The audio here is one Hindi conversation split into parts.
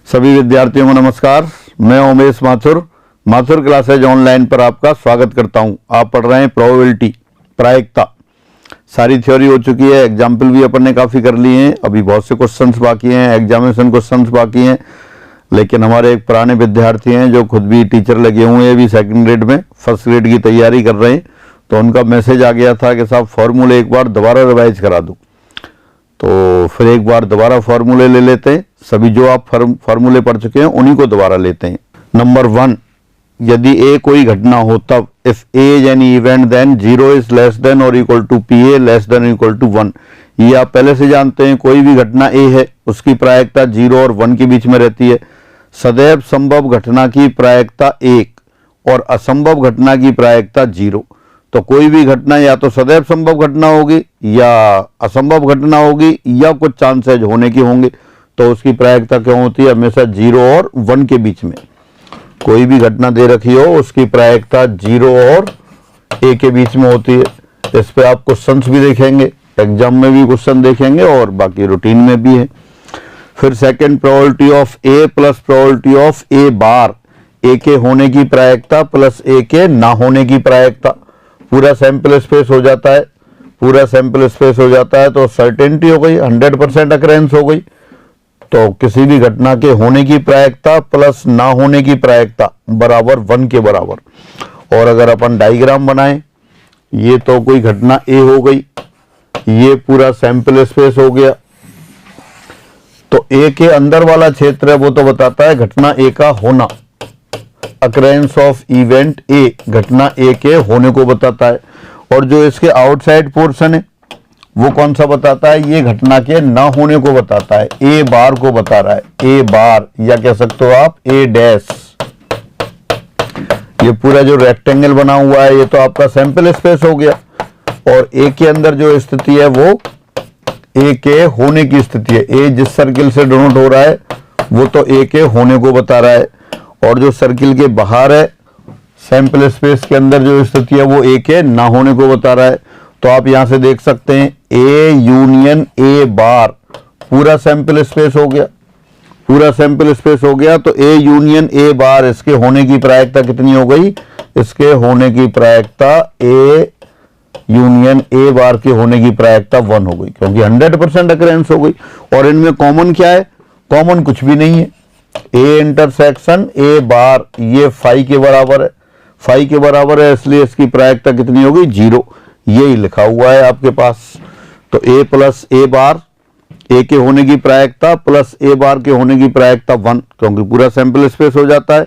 सभी विद्यार्थियों को नमस्कार। मैं उमेश माथुर क्लासेज ऑनलाइन पर आपका स्वागत करता हूं। आप पढ़ रहे हैं प्रोबेबिलिटी, प्रायिकता। सारी थ्योरी हो चुकी है, एग्जाम्पल भी अपन ने काफ़ी कर लिए हैं। अभी बहुत से क्वेश्चंस बाकी हैं, एग्जामिनेशन क्वेश्चंस बाकी हैं। लेकिन हमारे एक पुराने विद्यार्थी हैं जो खुद भी टीचर लगे हुए हैं, अभी सेकंड ग्रेड में, फर्स्ट ग्रेड की तैयारी कर रहे हैं। तो उनका मैसेज आ गया था कि साहब फॉर्मूले एक बार दोबारा रिवाइज करा दूँ। तो फिर एक बार दोबारा फॉर्मूले ले लेते हैं। सभी जो आप फॉर्मूले पढ़ चुके हैं उन्हीं को दोबारा लेते हैं। नंबर 1, यदि ए कोई घटना हो तब if A is any event then 0 is less than और equal to P A less than equal to 1। ये आप पहले से जानते हैं। कोई भी घटना ए है उसकी प्रायिकता 0 और 1 के बीच में रहती है। सदैव संभव घटना की प्रायिकता 1 और असंभव घटना की प्रायिकता 0। तो कोई भी घटना या तो सदैव संभव घटना होगी या असंभव घटना होगी या कुछ चांसेज होने की होंगे। तो उसकी प्रायिकता क्यों होती है? हमेशा 0 और 1 के बीच में। कोई भी घटना दे रखी हो उसकी प्रायिकता 0 और ए के बीच में होती है। इस पे आप क्वेश्चंस भी देखेंगे, एग्जाम में भी क्वेश्चन देखेंगे और बाकी रूटीन में भी है। फिर second, probability of A plus probability of A bar, A के होने की प्रायिकता प्लस ए के ना होने की प्रायिकता। पूरा सैंपल स्पेस हो जाता है, पूरा सैंपल स्पेस हो जाता है तो सर्टेनिटी हो गई, 100% अकरेंस हो गई। तो किसी भी घटना के होने की प्रायिकता प्लस ना होने की प्रायिकता बराबर 1 के बराबर। और अगर अपन डायग्राम बनाएं, ये तो कोई घटना ए हो गई, ये पूरा सैंपल स्पेस हो गया। तो ए के अंदर वाला क्षेत्र है वो तो बताता है घटना ए का होना। अकरेंस ऑफ इवेंट ए घटना ए के होने को बताता है। और जो इसके आउटसाइड पोर्शन है वो कौन सा बताता है? ये घटना के ना होने को बताता है, ए बार को बता रहा है। ए बार या कह सकते हो आप ए डैश। ये पूरा जो रेक्टेंगल बना हुआ है ये तो आपका सैंपल स्पेस हो गया। और ए के अंदर जो स्थिति है वो ए के होने की स्थिति है। ए जिस सर्किल से डोनेट हो रहा है वो तो ए के होने को बता रहा है। और जो सर्किल के बाहर है सैंपल स्पेस के अंदर जो स्थिति है वो ए के ना होने को बता रहा है। तो आप यहां से देख सकते हैं ए यूनियन ए बार, पूरा सैंपल स्पेस हो गया, पूरा सैंपल स्पेस हो गया। तो ए यूनियन ए बार, इसके होने की प्रायिकता कितनी हो गई? इसके होने की प्रायिकता ए यूनियन ए बार के होने की प्रायिकता 1 हो गई, क्योंकि 100% अकरेंस हो गई। और इनमें कॉमन क्या है? कॉमन कुछ भी नहीं है। ए इंटरसेक्शन ए बार ये फाई के बराबर है, फाई के बराबर है, इसलिए इसकी प्रायिकता कितनी होगी? 0। यही लिखा हुआ है आपके पास। तो ए प्लस ए बार, ए के होने की प्रायिकता प्लस ए बार के होने की प्रायिकता 1, क्योंकि पूरा सैंपल स्पेस हो जाता है।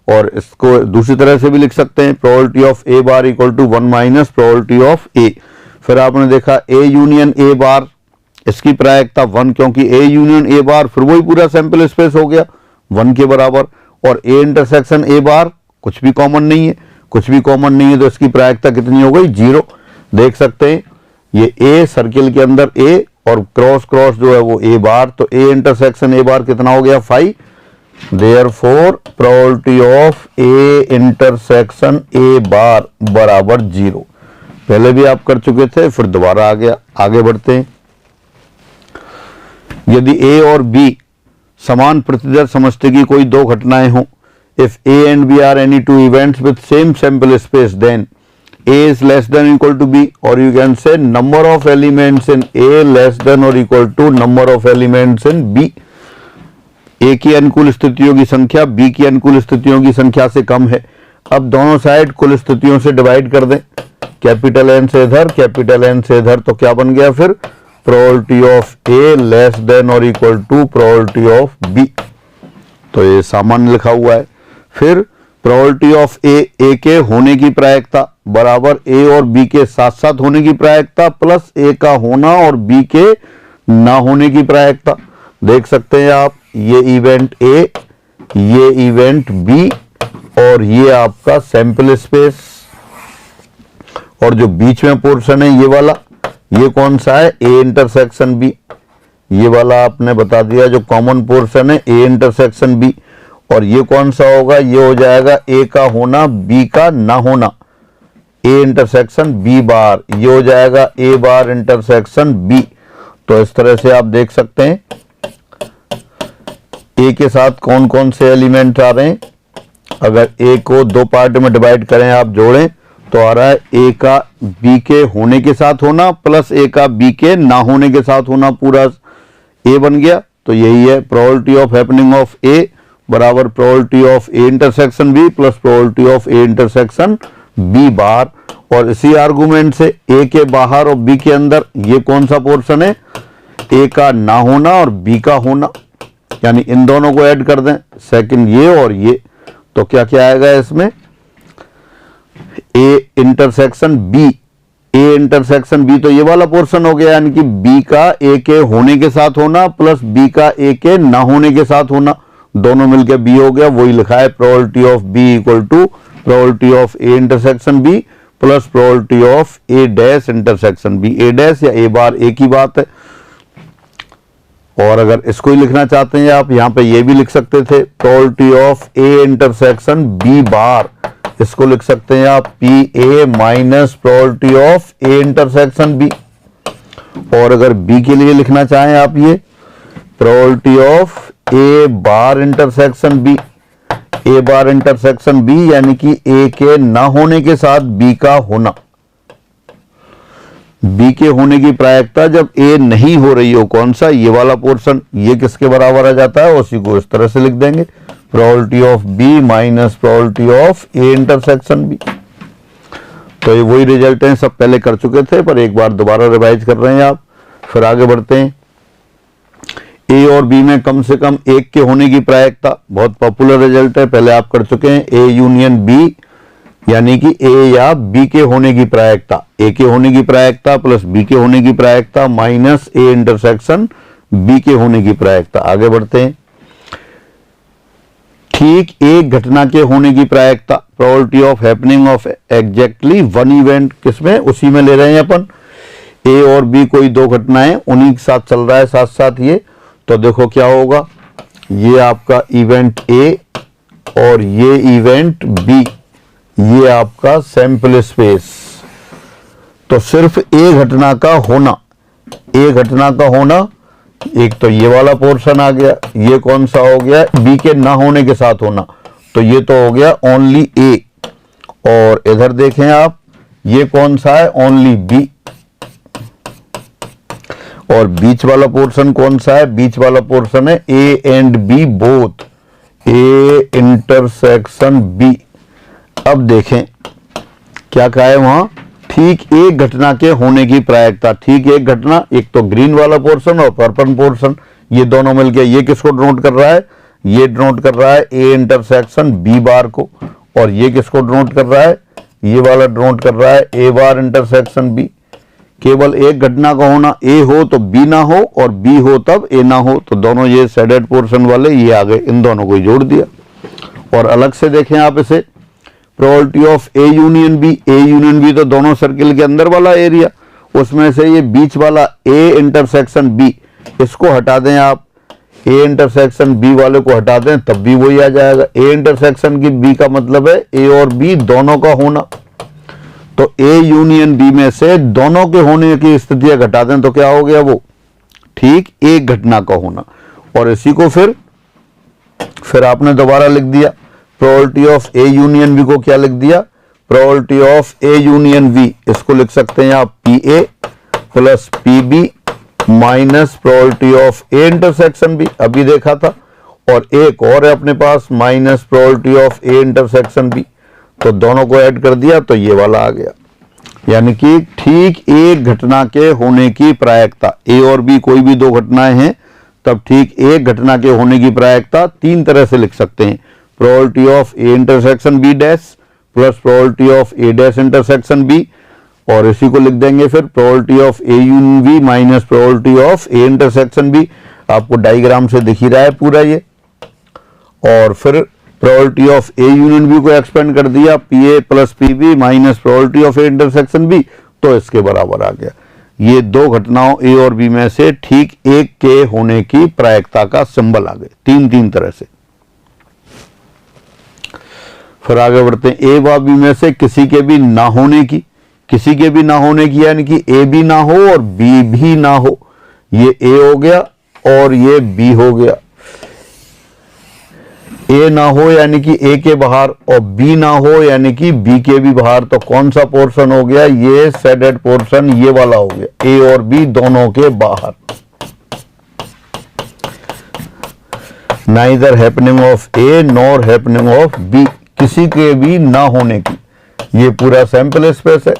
और इसको दूसरी तरह से भी लिख सकते हैं, probability of A bar equal to 1 minus probability of A. फिर आपने देखा ए यूनियन ए बार, इसकी प्रायिकता 1, क्योंकि ए यूनियन ए बार फिर वही पूरा सैंपल स्पेस हो गया 1 के बराबर। और ए इंटरसेक्शन ए बार कुछ भी कॉमन नहीं है, कुछ भी कॉमन नहीं है, तो इसकी प्रायिकता कितनी हो गई? 0। देख सकते हैं ये ए सर्किल के अंदर ए और क्रॉस क्रॉस जो है वो ए बार। तो ए इंटरसेक्शन ए बार कितना हो गया? 5। Therefore probability of A intersection A bar बराबर 0। पहले भी आप कर चुके थे, फिर दोबारा आ गया। आगे बढ़ते हैं। यदि ए और बी समान प्रतिदर समष्टि की कोई दो घटनाएं हों, if A and B are any two events with same sample space, then A is less than or equal to B, or you can say number of elements in A less than or equal to number of elements in B. A की अनुकूल स्थितियों की संख्या B की अनुकूल स्थितियों की संख्या से कम है। अब दोनों साइड कुल स्थितियों से डिवाइड कर दें, कैपिटल N से इधर, कैपिटल N से इधर। तो क्या बन गया फिर? Probability of A less than और equal to probability of B। तो ये सामान्य लिखा हुआ है। फिर प्रोबेबिलिटी ऑफ ए के होने की प्रायिकता बराबर ए और बी के साथ साथ होने की प्रायिकता प्लस ए का होना और बी के ना होने की प्रायिकता। देख सकते हैं आप, ये इवेंट ए, ये इवेंट बी और ये आपका सैंपल स्पेस। और जो बीच में पोर्शन है ये वाला, ये कौन सा है? A intersection B. ये वाला आपने बता दिया जो कॉमन पोर्शन है, ए इंटरसेक्शन बी। और ये कौन सा होगा? ये हो जाएगा ए का होना बी का ना होना, ए इंटरसेक्शन बी बार। ये हो जाएगा ए बार इंटरसेक्शन बी। तो इस तरह से आप देख सकते हैं ए के साथ कौन कौन से एलिमेंट आ रहे हैं। अगर ए को दो पार्ट में डिवाइड करें, आप जोड़ें तो आ रहा है ए का बी के होने के साथ होना प्लस ए का बी के ना होने के साथ होना, पूरा ए बन गया। तो यही है probability of happening of A बराबर probability of A intersection B plus probability of A intersection B bar. और इसी आर्गुमेंट से ए के बाहर और बी के अंदर ये कौन सा पोर्शन है, ए का ना होना और बी का होना, यानी इन दोनों को ऐड कर दें, सेकंड ये और ये, तो क्या क्या आएगा इसमें, A intersection B, A intersection B तो ये वाला पोर्शन हो गया, यानी कि बी का ए के होने के साथ होना प्लस बी का ए के ना होने के साथ होना, दोनों मिलकर बी हो गया। वही लिखा है probability of B equal to probability of A intersection B plus probability of A dash intersection B. A dash या ए बार एक ही बात है। और अगर इसको ही लिखना चाहते हैं आप, यहां पे ये भी लिख सकते थे probability of A intersection B bar, इसको लिख सकते हैं आप P A minus probability of A intersection B. और अगर बी के लिए लिखना चाहें आप, ये probability of A bar intersection B, A bar intersection B यानी कि ए के ना होने के साथ बी का होना। बी के होने की प्रायिकता जब ए नहीं हो रही हो, कौन सा, ये वाला पोर्शन, ये किसके बराबर आ जाता है, उसी को इस तरह से लिख देंगे probability of B minus probability of A intersection B. तो ये वही रिजल्ट हैं, सब पहले कर चुके थे पर एक बार दोबारा रिवाइज कर रहे हैं आप। फिर आगे बढ़ते हैं। ए और बी में कम से कम एक के होने की प्रायिकता, बहुत पॉपुलर रिजल्ट है, पहले आप कर चुके हैं। ए यूनियन बी यानी कि ए या बी के होने की प्रायिकता, ए के होने की प्रायिकता प्लस बी के होने की प्रायिकता माइनस ए इंटरसेक्शन बी के होने की प्रायिकता। आगे बढ़ते हैं। ठीक एक घटना के होने की प्रायिकता, probability of happening of exactly one event, किसमें, उसी में ले रहे हैं अपन। ए और बी कोई दो घटनाएं, उन्हीं के साथ चल रहा है साथ साथ ये, तो देखो क्या होगा, ये आपका इवेंट ए और ये इवेंट बी, ये आपका सैंपल स्पेस। तो सिर्फ ए घटना का होना, ए घटना का होना, एक तो ये वाला पोर्शन आ गया, ये कौन सा हो गया, बी के ना होने के साथ होना, तो ये तो हो गया ओनली ए। और इधर देखें आप, ये कौन सा है, ओनली बी। और बीच वाला पोर्शन कौन सा है, बीच वाला पोर्शन है A and B both, A intersection B. अब देखें क्या कहा है वहां, ठीक एक घटना के होने की प्रायिकता, ठीक एक घटना, एक तो ग्रीन वाला पोर्शन और पर्पल पोर्शन, ये दोनों मिलके ये किसको डिनोट कर रहा है, ये डिनोट कर रहा है ए इंटरसेक्शन बी बार को। और ये किसको डिनोट कर रहा है, ये वाला डिनोट कर रहा है ए बार इंटरसेक्शन बी। केवल एक घटना का होना, ए हो तो बी ना हो और बी हो तब ए ना हो, तो दोनों ये शेडेड पोर्शन वाले ये आ गए, इन दोनों को जोड़ दिया। और अलग से देखें आप इसे, probability of A union B, A union B तो दोनों सर्किल के अंदर वाला एरिया, उसमें से ये बीच वाला ए इंटरसेक्शन बी, इसको हटा दें आप, ए इंटरसेक्शन बी वाले को हटा दें तब भी वही आ जाएगा। ए इंटरसेक्शन की बी का मतलब है ए और बी दोनों का होना, तो ए यूनियन बी में से दोनों के होने की स्थितियां घटा दें तो क्या हो गया, वो ठीक एक घटना का होना। और इसी को फिर आपने दोबारा लिख दिया, probability of A union B को क्या लिख दिया, probability of A union B, इसको लिख सकते हैं आप P A plus P B minus probability of A intersection B, अभी देखा था। और एक और है अपने पास minus probability of A intersection B, तो दोनों को ऐड कर दिया तो ये वाला आ गया। यानी कि ठीक एक घटना के होने की प्रायिकता, ए और बी कोई भी दो घटनाएं हैं तब ठीक एक घटना के होने की प्रायिकता तीन तरह से लिख सकते हैं, probability of A intersection B dash plus probability of A dash intersection B, और इसी को लिख देंगे फिर probability of A union B minus probability of A intersection B. आपको डायग्राम से दिख ही रहा है पूरा ये। और फिर probability of A union B को एक्सपेंड कर दिया, P A plus P B minus probability of A intersection B, तो इसके बराबर आ गया। ये दो घटनाओं ए और बी में से ठीक एक के होने की प्रायिकता का सिंबल आ गए, तीन तीन तरह से। फिर आगे बढ़ते हैं, ए व बी में से किसी के भी ना होने की, किसी के भी ना होने की यानी कि ए भी ना हो और बी भी ना हो, ये ए हो गया और ये बी हो गया। ए ना हो यानी कि ए के बाहर और बी ना हो यानी कि बी के भी बाहर, तो कौन सा पोर्शन हो गया, ये शेडेड पोर्शन ये वाला हो गया, ए और बी दोनों के बाहर। Neither happening of A nor happening of B, किसी के भी ना होने की, ये पूरा सैंपल स्पेस है।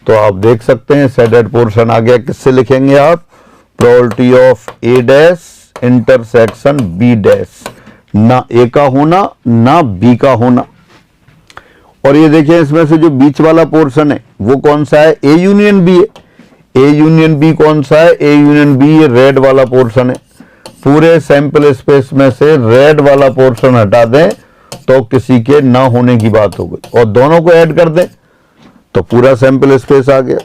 तो आप देख सकते हैं शेडेड पोर्शन आ गया, किससे लिखेंगे आप, probability of A dash intersection B dash, ना ए का होना ना बी का होना। और ये देखिए इसमें से जो बीच वाला पोर्शन है वो कौन सा है, ए यूनियन बी है। ए यूनियन बी कौन सा है, ए यूनियन बी ये रेड वाला पोर्शन है। पूरे सैंपल स्पेस में से रेड वाला पोर्शन हटा दें तो किसी के ना होने की बात हो गई, और दोनों को ऐड कर दें तो पूरा सैंपल स्पेस आ गया।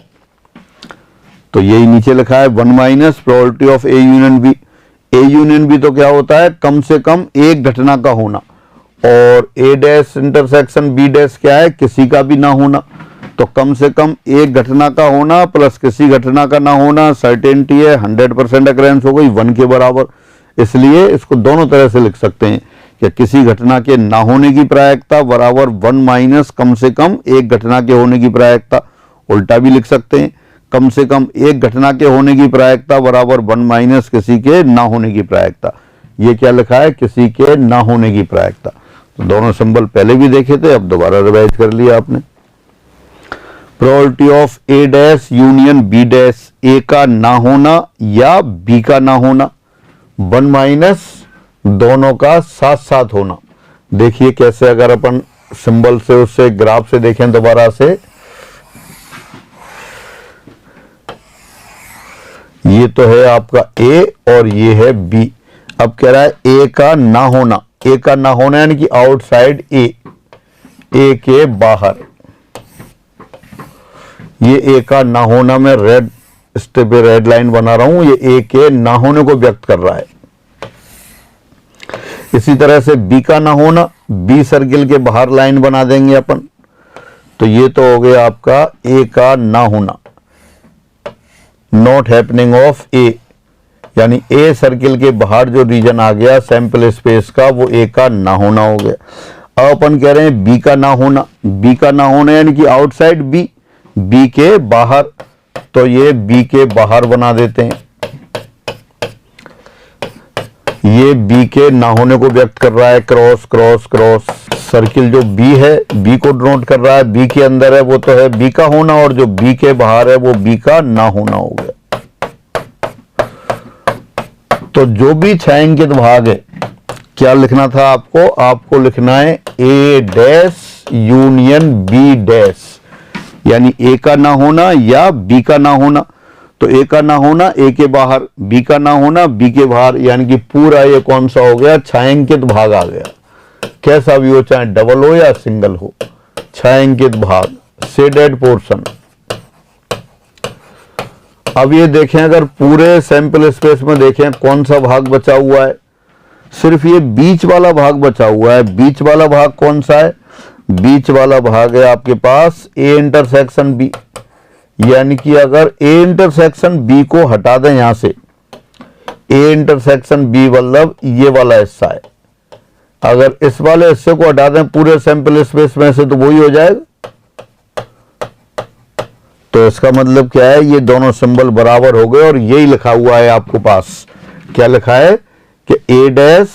तो यही नीचे लिखा है 1 minus probability of A union B. A union B तो क्या होता है, कम से कम एक घटना का होना, और ए डैश इंटरसेक्शन बी डैश क्या है, किसी का भी ना होना। तो कम से कम एक घटना का होना प्लस किसी घटना का ना होना, सर्टेनिटी है 100% अकरेंस हो गई 1 के बराबर। इसलिए इसको दोनों तरह से लिख सकते हैं कि किसी घटना के ना होने की प्रायिकता बराबर 1 माइनस कम से कम एक घटना के होने की प्रायिकता। उल्टा भी लिख सकते हैं, कम से कम एक घटना के होने की प्रायिकता बराबर 1 माइनस किसी के ना होने की प्रायिकता। ये क्या लिखा है, किसी के ना होने की प्रायिकता। तो दोनों सिंबल पहले भी देखे थे, अब दोबारा रिवाइज कर लिया आपने। Probability of A dash union B dash, A का ना होना या बी का ना होना, 1 माइनस दोनों का साथ साथ होना। देखिए कैसे, अगर अपन सिंबल से उससे ग्राफ से देखें दोबारा से, ये तो है आपका ए और ये है बी। अब कह रहा है ए का ना होना, ए का ना होना यानी कि आउटसाइड ए, ए के बाहर। ये ए का ना होना मैं रेड स्टेप पे रेड लाइन बना रहा हूं, ये ए के ना होने को व्यक्त कर रहा है। इसी तरह से बी का ना होना, बी सर्किल के बाहर लाइन बना देंगे अपन। तो ये तो हो गया आपका ए का ना होना, नॉट हैपनिंग ऑफ ए, यानी ए सर्किल के बाहर जो रीजन आ गया सैंपल स्पेस का वो ए का ना होना हो गया। अब अपन कह रहे हैं बी का ना होना, बी का ना होना यानी कि आउटसाइड बी, बी के बाहर। तो ये बी के बाहर बना देते हैं, ये बी के ना होने को व्यक्त कर रहा है, क्रॉस क्रॉस क्रॉस। सर्किल जो बी है बी को डिनोट कर रहा है, बी के अंदर है वो तो है बी का होना, और जो बी के बाहर है वो बी का ना होना हो गया। तो जो भी छायांकित भाग है, क्या लिखना था आपको, आपको लिखना है ए डैश यूनियन बी डैश, यानी ए का ना होना या बी का ना होना। तो ए का ना होना ए के बाहर, बी का ना होना बी के बाहर, यानी कि पूरा ये कौन सा हो गया, छायांकित भाग आ गया। कैसा भी हो, चाहे डबल हो या सिंगल हो, छायांकित भाग, शेडेड पोर्शन। अब ये देखें, अगर पूरे सैंपल स्पेस में देखें कौन सा भाग बचा हुआ है, सिर्फ ये बीच वाला भाग बचा हुआ है। बीच वाला भाग कौन सा है, बीच वाला भाग है आपके पास ए इंटरसेक्शन बी, यानी कि अगर ए इंटरसेक्शन बी को हटा दें यहां से, ए इंटरसेक्शन बी मतलब ये वाला हिस्सा है, अगर इस वाले हिस्से को हटा दें पूरे सैंपल स्पेस में से तो वही हो जाएगा। तो इसका मतलब क्या है, ये दोनों सिंबल बराबर हो गए, और यही लिखा हुआ है आपको पास, क्या लिखा है कि A dash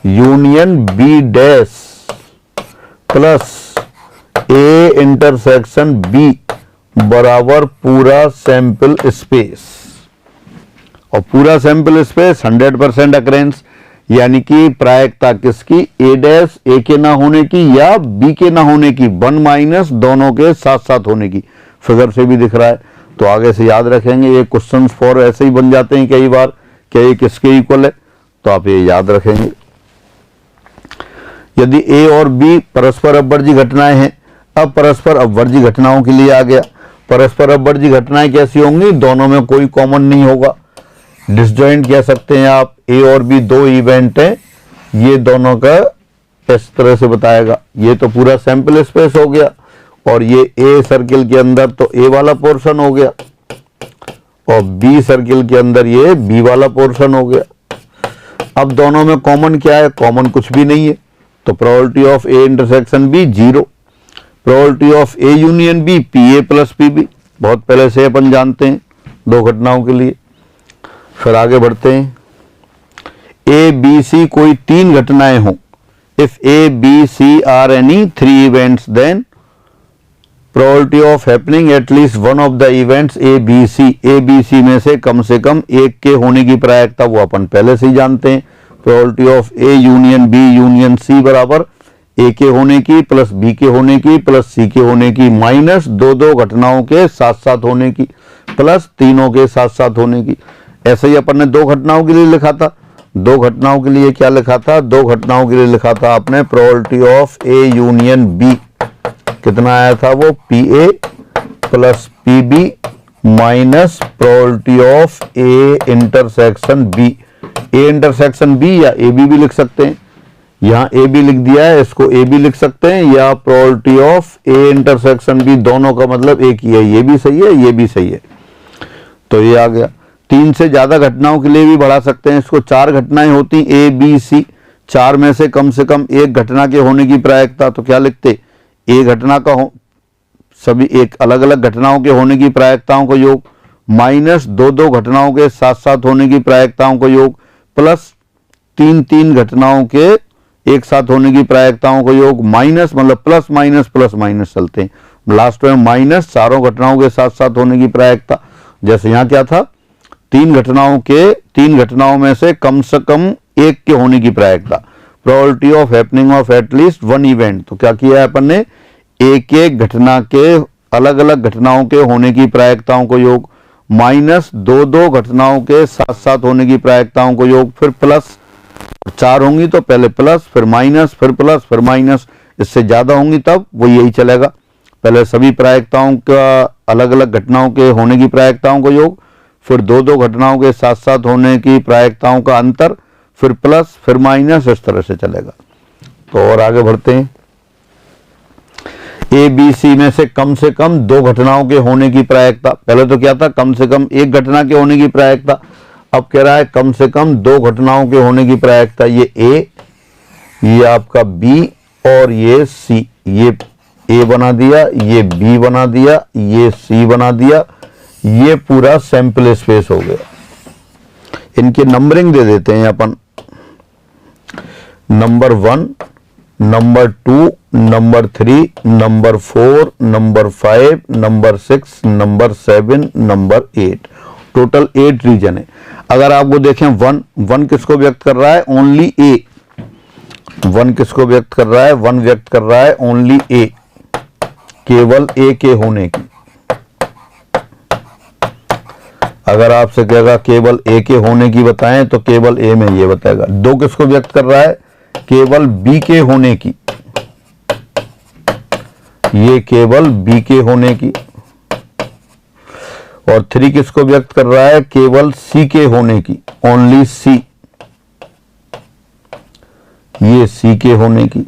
union B dash plus A intersection B बराबर पूरा सैंपल स्पेस। और पूरा सैंपल स्पेस 100% अकरेंस, यानी कि प्रायिकता किसकी, ए डैश ए के ना होने की या बी के ना होने की, 1 माइनस दोनों के साथ साथ होने की। फिगर से भी दिख रहा है, तो आगे से याद रखेंगे। ये क्वेश्चंस फॉर ऐसे ही बन जाते हैं कई बार, क्या ये किसके इक्वल है, तो आप ये याद रखेंगे। यदि ए और बी परस्पर अपवर्जी घटनाएं हैं, अब परस्पर अपवर्जी घटनाओं के लिए आ गया। परस्पर अपवर्जी घटनाएं कैसी होंगी, दोनों में कोई कॉमन नहीं होगा, डिसजॉइंट कह सकते हैं आप। ए और बी दो इवेंट हैं, ये दोनों का इस तरह से बताएगा। ये तो पूरा सैंपल स्पेस हो गया, और ये ए सर्किल के अंदर तो ए वाला पोर्शन हो गया, और बी सर्किल के अंदर ये बी वाला पोर्शन हो गया। अब दोनों में कॉमन क्या है? कॉमन कुछ भी नहीं है, तो probability of A intersection B 0, probability of A union B P A plus P B, बहुत पहले से अपन जानते हैं दो घटनाओं के लिए। फिर आगे बढ़ते हैं, ए बी सी कोई तीन घटनाएं हों, if A B C are any 3 events then probability of happening at least one of the events A B C में से कम एक के होने की प्रायिकता वो अपन पहले से ही जानते हैं। Probability of A union B union C बराबर ए के होने की प्लस बी के होने की प्लस सी के होने की माइनस दो घटनाओं के साथ साथ होने की प्लस तीनों के साथ साथ होने की। ऐसे ही अपन ने दो घटनाओं के लिए लिखा था। दो घटनाओं के लिए क्या लिखा था? दो घटनाओं के लिए लिखा था आपने probability of A union B, कितना आया था वो? P A plus P B minus probability of A intersection B. A intersection B या ए बी भी लिख सकते हैं, यहां ए बी लिख दिया है, इसको ए बी लिख सकते हैं, या probability of A intersection B, दोनों का मतलब एक ही है, ये भी सही है ये भी सही है। तो ये आ गया। तीन से ज्यादा घटनाओं के लिए भी बढ़ा सकते हैं इसको। चार घटनाएं होती ए बी सी, चार में से कम एक घटना के होने की प्रायिकता, तो क्या लिखते? ए घटना का हो सभी एक अलग अलग घटनाओं के होने की प्रायिकताओं का योग माइनस दो घटनाओं के साथ साथ होने की प्रायिकताओं का योग प्लस तीन घटनाओं के एक साथ होने की प्रायिकताओं का योग माइनस मतलब प्लस माइनस चलते हैं, लास्ट में माइनस चारों घटनाओं के साथ साथ होने की प्रायिकता। जैसे यहां क्या था? तीन घटनाओं में से कम एक के होने की प्रायिकता, probability of happening of at least one event. तो क्या किया है अपन ने? एक घटना के अलग अलग घटनाओं के होने की प्रायिकताओं को योग माइनस दो घटनाओं के साथ साथ होने की प्रायिकताओं को योग, फिर प्लस, चार होंगी तो पहले प्लस फिर माइनस फिर प्लस फिर माइनस, इससे ज्यादा होंगी तब वो यही चलेगा। पहले सभी प्रायिकताओं का अलग अलग घटनाओं के होने की प्रायिकताओं को योग, फिर दो घटनाओं के साथ साथ होने की प्रायिकताओं का अंतर, फिर प्लस फिर माइनस, इस तरह से चलेगा। तो और आगे बढ़ते हैं। ए बी सी में से कम दो घटनाओं के होने की प्रायिकता, पहले तो क्या था? कम से कम एक घटना के होने की प्रायिकता, अब कह रहा है कम से कम दो घटनाओं के होने की प्रायिकता। ये ए, ये आपका बी और ये सी, ये ए बना दिया, ये बी बना दिया, ये सी बना दिया, ये पूरा सैंपल स्पेस हो गया। इनकी नंबरिंग दे देते हैं अपन, number 1, number 2, number 3, number 4, number 5, number 6, number 7, number 8, total 8 region है। अगर आपको देखें 1 किसको व्यक्त कर रहा है? ओनली ए। 1 किसको व्यक्त कर रहा है? 1 व्यक्त कर रहा है ओनली ए, केवल ए के होने की। अगर आपसे कहेगा केवल ए के होने की बताएं तो केवल ए में ये बताएगा। 2 किसको व्यक्त कर रहा है? केवल बी के होने की, ये केवल बी के होने की। और 3 किसको व्यक्त कर रहा है? केवल सी के होने की, ओनली सी, ये सी के होने की।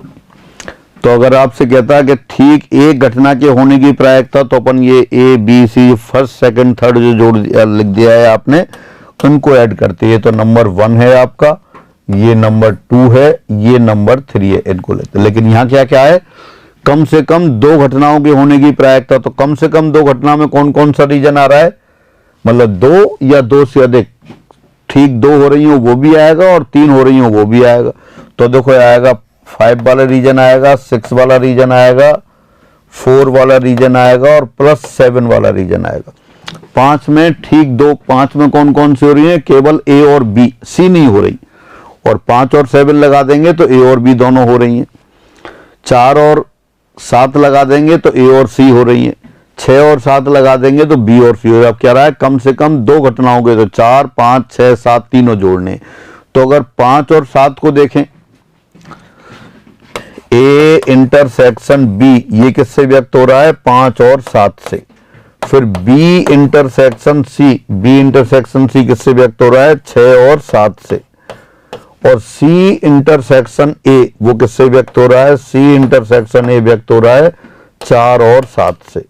तो अगर आपसे कहता है कि ठीक एक घटना के होने की प्रायिकता, तो अपन ये A B C first second third जो जोड़ लिख दिया है आपने, उनको ऐड करते हैं। तो नंबर 1 है आपका, ये नंबर 2 है, ये नंबर 3 है, इनको लेते। लेकिन यहां क्या क्या है? कम से कम दो घटनाओं के होने की प्रायिकता। तो कम से कम दो घटना में कौन कौन सा रीजन आ रहा है? मतलब 2 या 2 से अधिक, ठीक 2 हो रही हो वो भी आएगा और 3 हो रही हो वो भी आएगा। तो देखो आएगा 5 वाला रीजन आएगा, 6 वाला रीजन आएगा, 4 वाला रीजन आएगा और प्लस 7 वाला रीजन आएगा। 5 में ठीक 2, 5 में कौन कौन सी हो रही है? केवल ए और बी, सी नहीं हो रही। और 5 और 7 लगा देंगे तो ए और बी दोनों हो रही हैं। 4 और 7 लगा देंगे तो ए और सी हो रही हैं। 6 और 7 लगा देंगे तो बी और सी हो रही है। अब क्या रहा है? कम से कम दो घटनाओं के, तो 4, 5, 6, 7 तीनों जोड़ने। तो अगर 5 और 7 को देखें, ए इंटरसेक्शन बी, ये किससे व्यक्त हो रहा है? 5 और 7 से। फिर B intersection C, B intersection C किससे व्यक्त हो रहा है? 6 और 7 से। और सी इंटरसेक्शन ए, वो किससे व्यक्त हो रहा है? सी इंटरसेक्शन ए व्यक्त हो रहा है 4 और 7 से।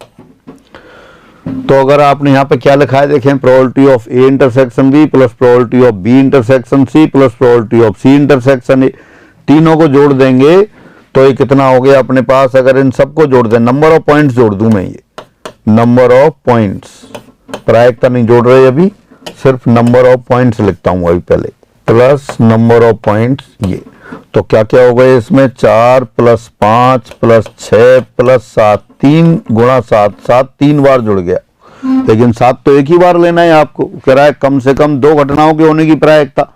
तो अगर आपने यहाँ पे क्या लिखा है देखें, probability of A intersection B plus probability of B intersection C plus probability of C intersection A, तीनों को जोड़ देंगे तो ये कितना हो गया अपने पास। अगर इन सबको जोड़ दें, नंबर ऑफ पॉइंट्स जोड़ दूं मैं, ये नंबर ऑफ पॉइंट्स, प्रायिकता नहीं जोड़ रहे अभी, सिर्फ नंबर ऑफ पॉइंट्स लिखता हूं अभी पहले, प्लस नंबर ऑफ पॉइंट्स ये, तो क्या क्या हो गए इसमें, 4 प्लस 5 प्लस 6 प्लस 7, 3 गुणा 7, 7 3 बार जुड़ गया, लेकिन 7 तो एक ही बार लेना है आपको। कह रहा है कम से कम 2 घटनाओं के होने की प्रायिकता,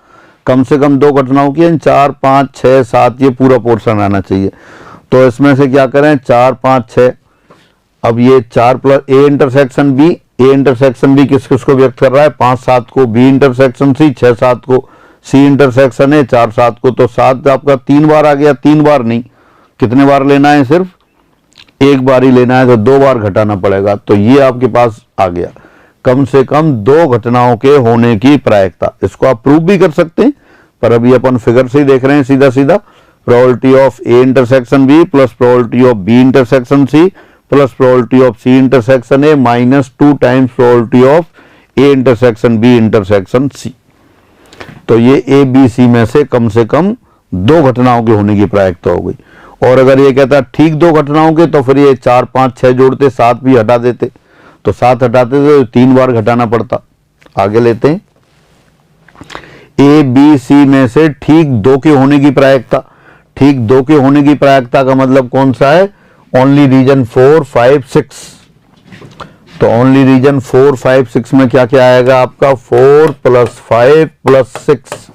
कम से कम 2 घटनाओं की, 4 5 6 7 ये पूरा पोर्शन आना चाहिए। तो इसमें से क्या करें, 4 5 6, अब ये 4 plus A intersection B, A intersection B किस किस को व्यक्त कर रहा है, 5 7 को, बी इंटरसेक्शन सी 6 7 को, सी इंटरसेक्शन है 4 7 को, तो 7 आपका 3 बार आ गया, 3 बार नहीं, कितने बार लेना है, सिर्फ एक बार ही लेना है, तो 2 बार घटाना पड़ेगा। तो ये आपके पास आ गया कम से कम 2 घटनाओं के होने की प्रायिकता। इसको आप प्रूव भी कर सकते हैं, पर अभी अपन फिगर से ही देख रहे हैं सीधा सीधा। Probability of A intersection B plus probability of B intersection C plus probability of C intersection A minus 2 times probability of A intersection B intersection C. तो ये ए बी सी में से कम 2 घटनाओं के होने की प्रायिकता हो गई। और अगर ये कहता ठीक 2 घटनाओं के, तो फिर ये 4 5 6 जोड़ते, 7 भी हटा देते, तो 7 हटाते थे तो 3 बार घटाना पड़ता। आगे लेते हैं, ए बी सी में से ठीक 2 के होने की प्रायिकता, ठीक 2 के होने की प्रायिकता का मतलब कौन सा है, ओनली रीजन 4 5 6। तो ओनली रीजन 4 5 6 में क्या क्या आएगा आपका, 4 प्लस 5 प्लस 6,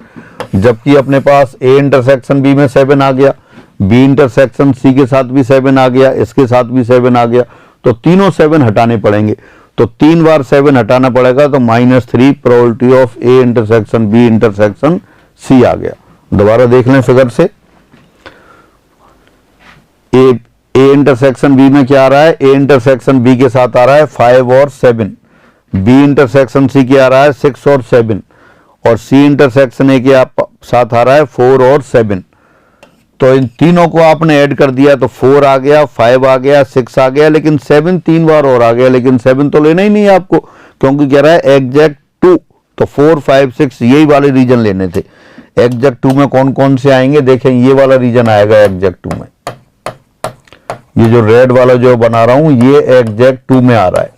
जबकि अपने पास ए इंटरसेक्शन बी में 7 आ गया, बी इंटरसेक्शन सी के साथ भी 7 आ गया, इसके साथ भी 7 आ गया, तो तीनों 7 हटाने पड़ेंगे, तो 3 बार 7 हटाना पड़ेगा, तो -3 probability of A intersection B intersection C आ गया। दोबारा देख लें फिगर से, ए इंटरसेक्शन बी में क्या आ रहा है, ए इंटरसेक्शन बी के साथ आ रहा है 5 और 7, बी इंटरसेक्शन सी के आ रहा है 6 और 7, और सी इंटरसेक्शन ए के साथ आ रहा है 4 और 7। तो इन तीनों को आपने ऐड कर दिया तो 4 आ गया, 5 आ गया, 6 आ गया, लेकिन 7 3 बार और आ गया, लेकिन 7 तो लेना ही नहीं है आपको, क्योंकि कह रहा है एग्जैक्ट 2, तो 4 5 6 यही वाले रीजन लेने थे। एग्जैक्ट 2 में कौन कौन से आएंगे, देखें ये वाला रीजन आएगा एग्जैक्ट 2 में, ये जो रेड वाला जो बना रहा हूं ये एग्जैक्ट 2 में आ रहा है।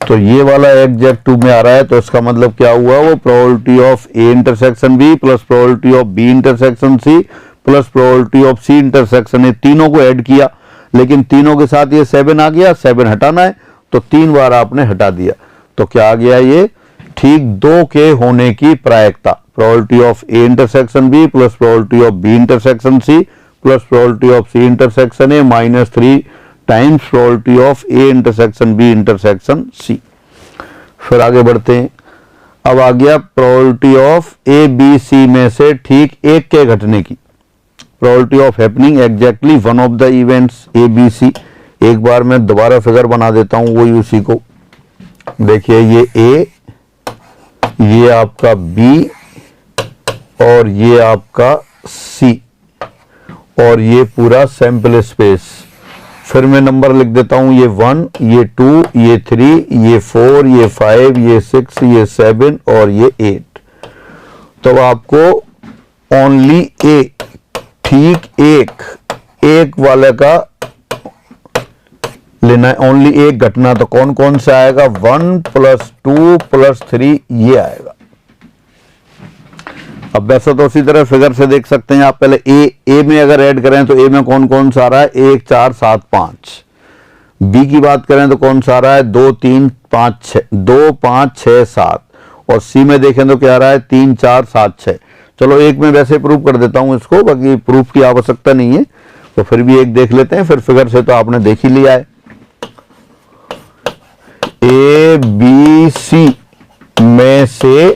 तो ये वाला एग्जैक्ट 2 में आ रहा है, तो इसका मतलब क्या हुआ, वो probability of A intersection B plus probability of B intersection C plus probability of C intersection A, तीनों को ऐड किया, लेकिन तीनों के साथ ये 7 आ गया, 7 हटाना है, तो 3 बार आपने हटा दिया, तो क्या आ गया, ये ठीक 2 के होने की प्रायिकता, probability of A intersection B plus probability of B intersection C plus probability of C intersection A -3 times probability of A intersection B intersection C. फिर आगे बढ़ते हैं, अब आ गया probability of A B C में से ठीक एक के घटने की, probability of happening exactly one of the events A B C. एक बार मैं दोबारा फिगर बना देता हूं वही उसी को, देखिए ये ए, ये आपका बी और ये आपका सी, और ये पूरा सैंपल स्पेस। फिर मैं नंबर लिख देता हूं, ये 1, ये 2, ये 3, ये 4, ये 5, ये 6, ये 7 और ये 8। तो आपको ओनली ठीक एक वाले का लेना है, ओनली एक घटना, तो कौन कौन सा आएगा, 1 + 2 + 3 ये आएगा। अब वैसे तो उसी तरह फिगर से देख सकते हैं आप, पहले ए में अगर ऐड करें तो ए में कौन कौन सा आ रहा है, 1 4 7 5। बी की बात करें तो कौन सा आ रहा है, 2 3 5 6, 2 5 6 7, और सी में देखें तो क्या आ रहा है, 3 4 7 6। चलो एक में वैसे प्रूफ कर देता हूं इसको, बाकी प्रूफ की आवश्यकता नहीं है, तो फिर भी एक देख लेते हैं, फिर फिगर से तो आपने देख ही लिया है। ए बी सी में से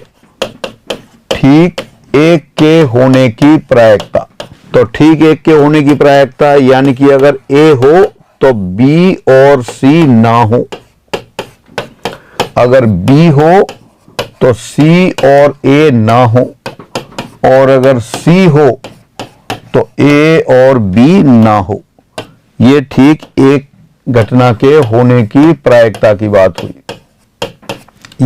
ठीक एक के होने की प्रायिकता, तो ठीक एक के होने की प्रायिकता यानी कि अगर ए हो तो बी और सी ना हो, अगर बी हो तो सी और ए ना हो, और अगर सी हो तो ए और बी ना हो। ये ठीक एक घटना के होने की प्रायिकता की बात हुई।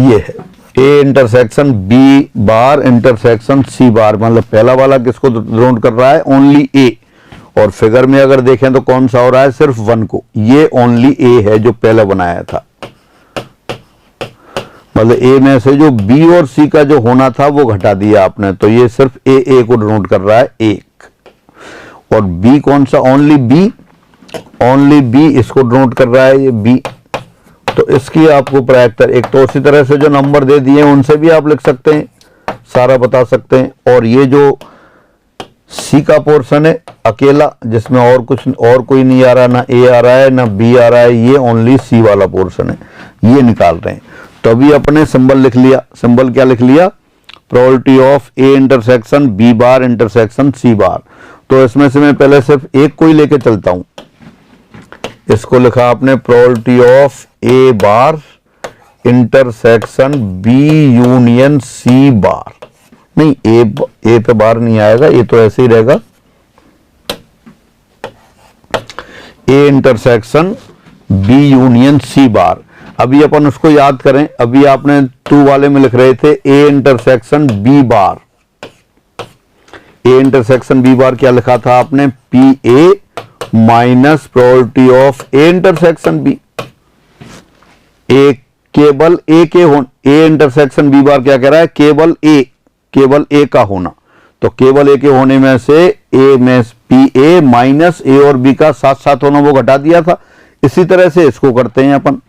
ये है A intersection B bar intersection C bar, मतलब पहला वाला किसको डिनोट कर रहा है? Only A. और फिगर में अगर देखें तो कौन सा हो रहा है? सिर्फ 1 को। ये ओनली ए है जो पहले बनाया था, मतलब ए में से जो बी और सी का जो होना था वो घटा दिया आपने, तो ये सिर्फ ए को डिनोट कर रहा है 1। और बी कौन सा? ओनली बी, ओनली बी इसको डिनोट कर रहा है ये बी। तो इसकी आपको प्रायिकता एक तो उसी तरह से जो नंबर दे दिए उनसे भी आप लिख सकते हैं, सारा बता सकते हैं। और ये जो सी का पोर्शन है अकेला, जिसमें और कोई नहीं आ रहा, ना ए आ रहा है ना बी आ रहा है, ये ओनली सी वाला पोर्शन है, ये निकाल रहे हैं। तो अभी अपने सिंबल लिख लिया। सिंबल क्या लिख लिया? Probability of A intersection B bar intersection C bar. तो इसमें से मैं पहले सिर्फ एक को ही लेके चलता हूं। इसको लिखा आपने probability of A bar intersection B union C bar. नहीं, ए पे बार नहीं आएगा, ये तो ऐसे ही रहेगा। A intersection B union C bar. अभी अपन उसको याद करें। अभी आपने 2 वाले में लिख रहे थे A intersection B bar. A intersection B bar क्या लिखा था आपने? P A minus probability of A intersection B. A केवल ए के होने, ए इंटरसेक्शन बी बार क्या कह रहा है? केवल ए का होना। तो केवल ए के होने में से ए में पी ए माइनस ए और बी का साथ साथ होना वो घटा दिया था। इसी तरह से इसको करते हैं अपन,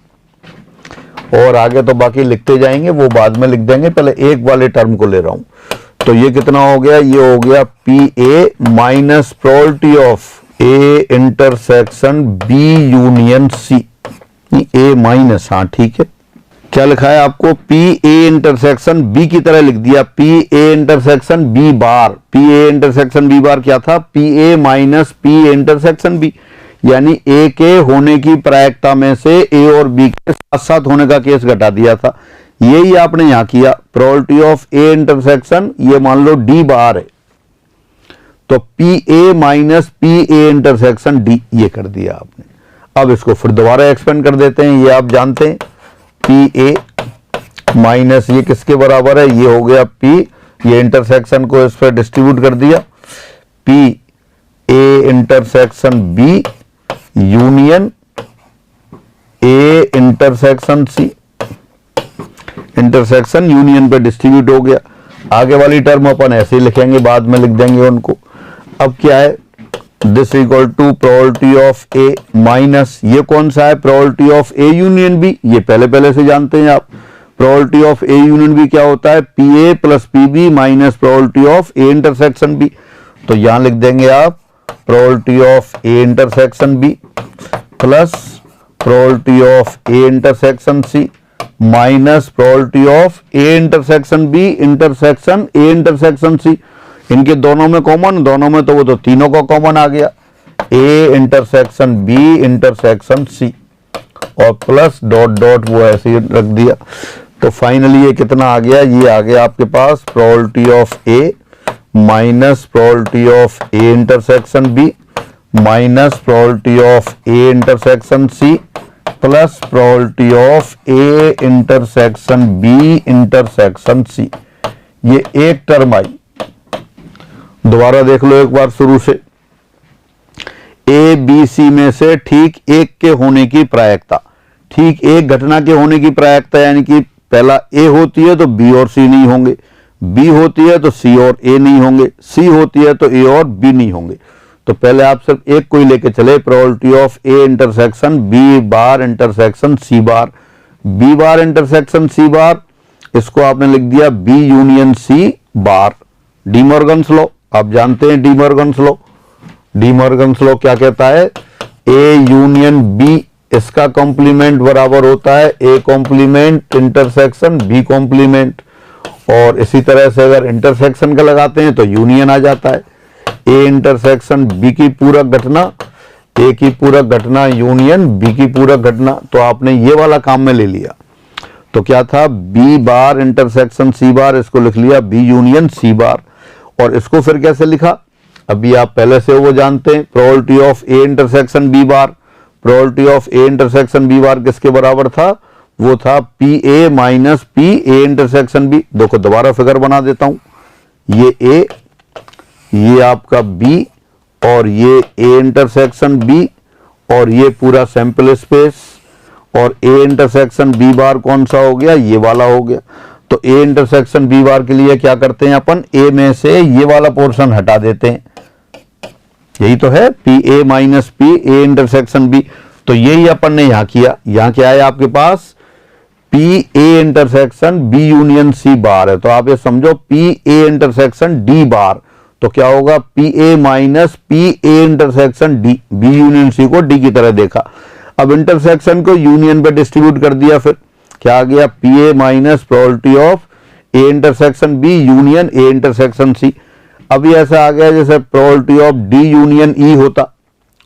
और आगे तो बाकी लिखते जाएंगे, वो बाद में लिख देंगे। पहले एक वाले टर्म को ले रहा हूं। तो ये कितना हो गया? ये हो गया P A minus probability of A intersection B union C. A minus, हाँ ठीक है। क्या लिखा है आपको? पी ए इंटरसेक्शन बी की तरह लिख दिया, P A intersection B bar. P A intersection B bar क्या था? P A minus P A intersection B, यानी ए के होने की प्रायिकता में से ए और बी के साथ साथ होने का केस घटा दिया था। यही आपने यहां किया। प्रोबेबिलिटी ऑफ ए इंटरसेक्शन, ये मान लो डी बार है, तो P A minus P A intersection D, ये कर दिया आपने। अब इसको फिर दोबारा एक्सपेंड कर देते हैं। ये आप जानते हैं पी ए माइनस ये किसके बराबर है? ये हो गया पी, ये इंटरसेक्शन को इस पर डिस्ट्रीब्यूट कर दिया, P A intersection B union A intersection C. Intersection union पे डिस्ट्रीब्यूट हो गया। आगे वाली टर्म अपन ऐसे ही लिखेंगे, बाद में लिख देंगे उनको। अब क्या है? This equal to probability of A minus ये कौन सा है? Probability of A union B. ये पहले से जानते हैं आप। Probability of A union B क्या होता है? P A plus P B minus probability of A intersection B. तो यहां लिख देंगे आप probability of A intersection B plus probability of A intersection C minus probability of A intersection B intersection A intersection सी। इनके दोनों में कॉमन, दोनों में तो वो तो तीनों का कॉमन आ गया, A intersection B intersection C, और प्लस डॉट डॉट वो ऐसे ही रख दिया। तो फाइनली ये कितना आ गया? ये आ गया आपके पास probability of A minus probability of A intersection B minus probability of A intersection C plus probability of A intersection B intersection C. ये एक टर्म आई। दोबारा देख लो एक बार शुरू से। ए बी सी में से ठीक एक के होने की प्रायिकता, ठीक एक घटना के होने की प्रायिकता, यानी कि पहला ए होती है तो बी और सी नहीं होंगे, बी होती है तो सी और ए नहीं होंगे, सी होती है तो ए और बी नहीं होंगे। तो पहले आप सिर्फ एक को ही लेके चले, probability of A intersection B bar intersection C bar. B bar intersection C bar, इसको आपने लिख दिया B union C bar. De Morgan's law आप जानते हैं। De Morgan's law, De Morgan's law क्या कहता है? ए यूनियन बी, इसका कॉम्प्लीमेंट बराबर होता है A complement intersection B complement. और इसी तरह से अगर इंटरसेक्शन का लगाते हैं तो यूनियन आ जाता है। ए इंटरसेक्शन बी की पूरक घटना, ए की पूरक घटना यूनियन बी की पूरक घटना। तो आपने ये वाला काम में ले लिया। तो क्या था? B bar intersection C bar, इसको लिख लिया बी यूनियन सी बार। और इसको फिर कैसे लिखा? अभी आप पहले से वो जानते हैं, probability of A intersection B bar, probability of A intersection B bar किसके बराबर था, वो था P A minus P A intersection B. देखो दोबारा फिगर बना देता हूं, ये ए, ये आपका बी, और ये ए इंटरसेक्शन बी, और ये पूरा सैंपल स्पेस, और ए इंटरसेक्शन बी बार कौन सा हो गया, ये वाला हो गया। तो ए इंटरसेक्शन बी बार के लिए क्या करते हैं अपन, ए में से ये वाला पोर्शन हटा देते हैं, यही तो है P A minus P A intersection B. तो यही अपन ने यहां किया। यहां क्या है आपके पास, P A intersection B union C bar है, तो आप ये समझो P A intersection D bar, तो क्या होगा P A minus P A intersection D, B union C को डी की तरह देखा। अब इंटरसेक्शन को यूनियन पे डिस्ट्रीब्यूट कर दिया, फिर क्या आ गया, P A minus probability of A intersection B union A intersection C. अभी ऐसा आ गया जैसे probability of D union E होता,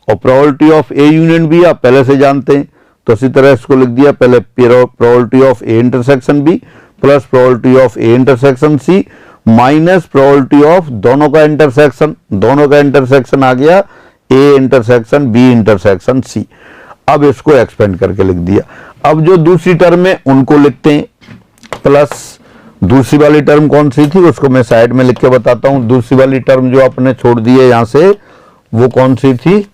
और probability of A union B आप पहले से जानते हैं, तो इसी तरह इसको लिख दिया पहले probability of A intersection B plus probability of A intersection C minus probability of दोनों का इंटरसेक्शन, दोनों का इंटरसेक्शन आ गया A intersection B intersection C. अब इसको एक्सपेंड करके लिख दिया। अब जो दूसरी टर्म है उनको लिखते हैं, प्लस दूसरी वाली टर्म कौन सी थी उसको मैं साइड में लिख के बताता हूं। दूसरी वाली टर्म जो आपने छोड़ दी है यहां से, वो कौन सी थी,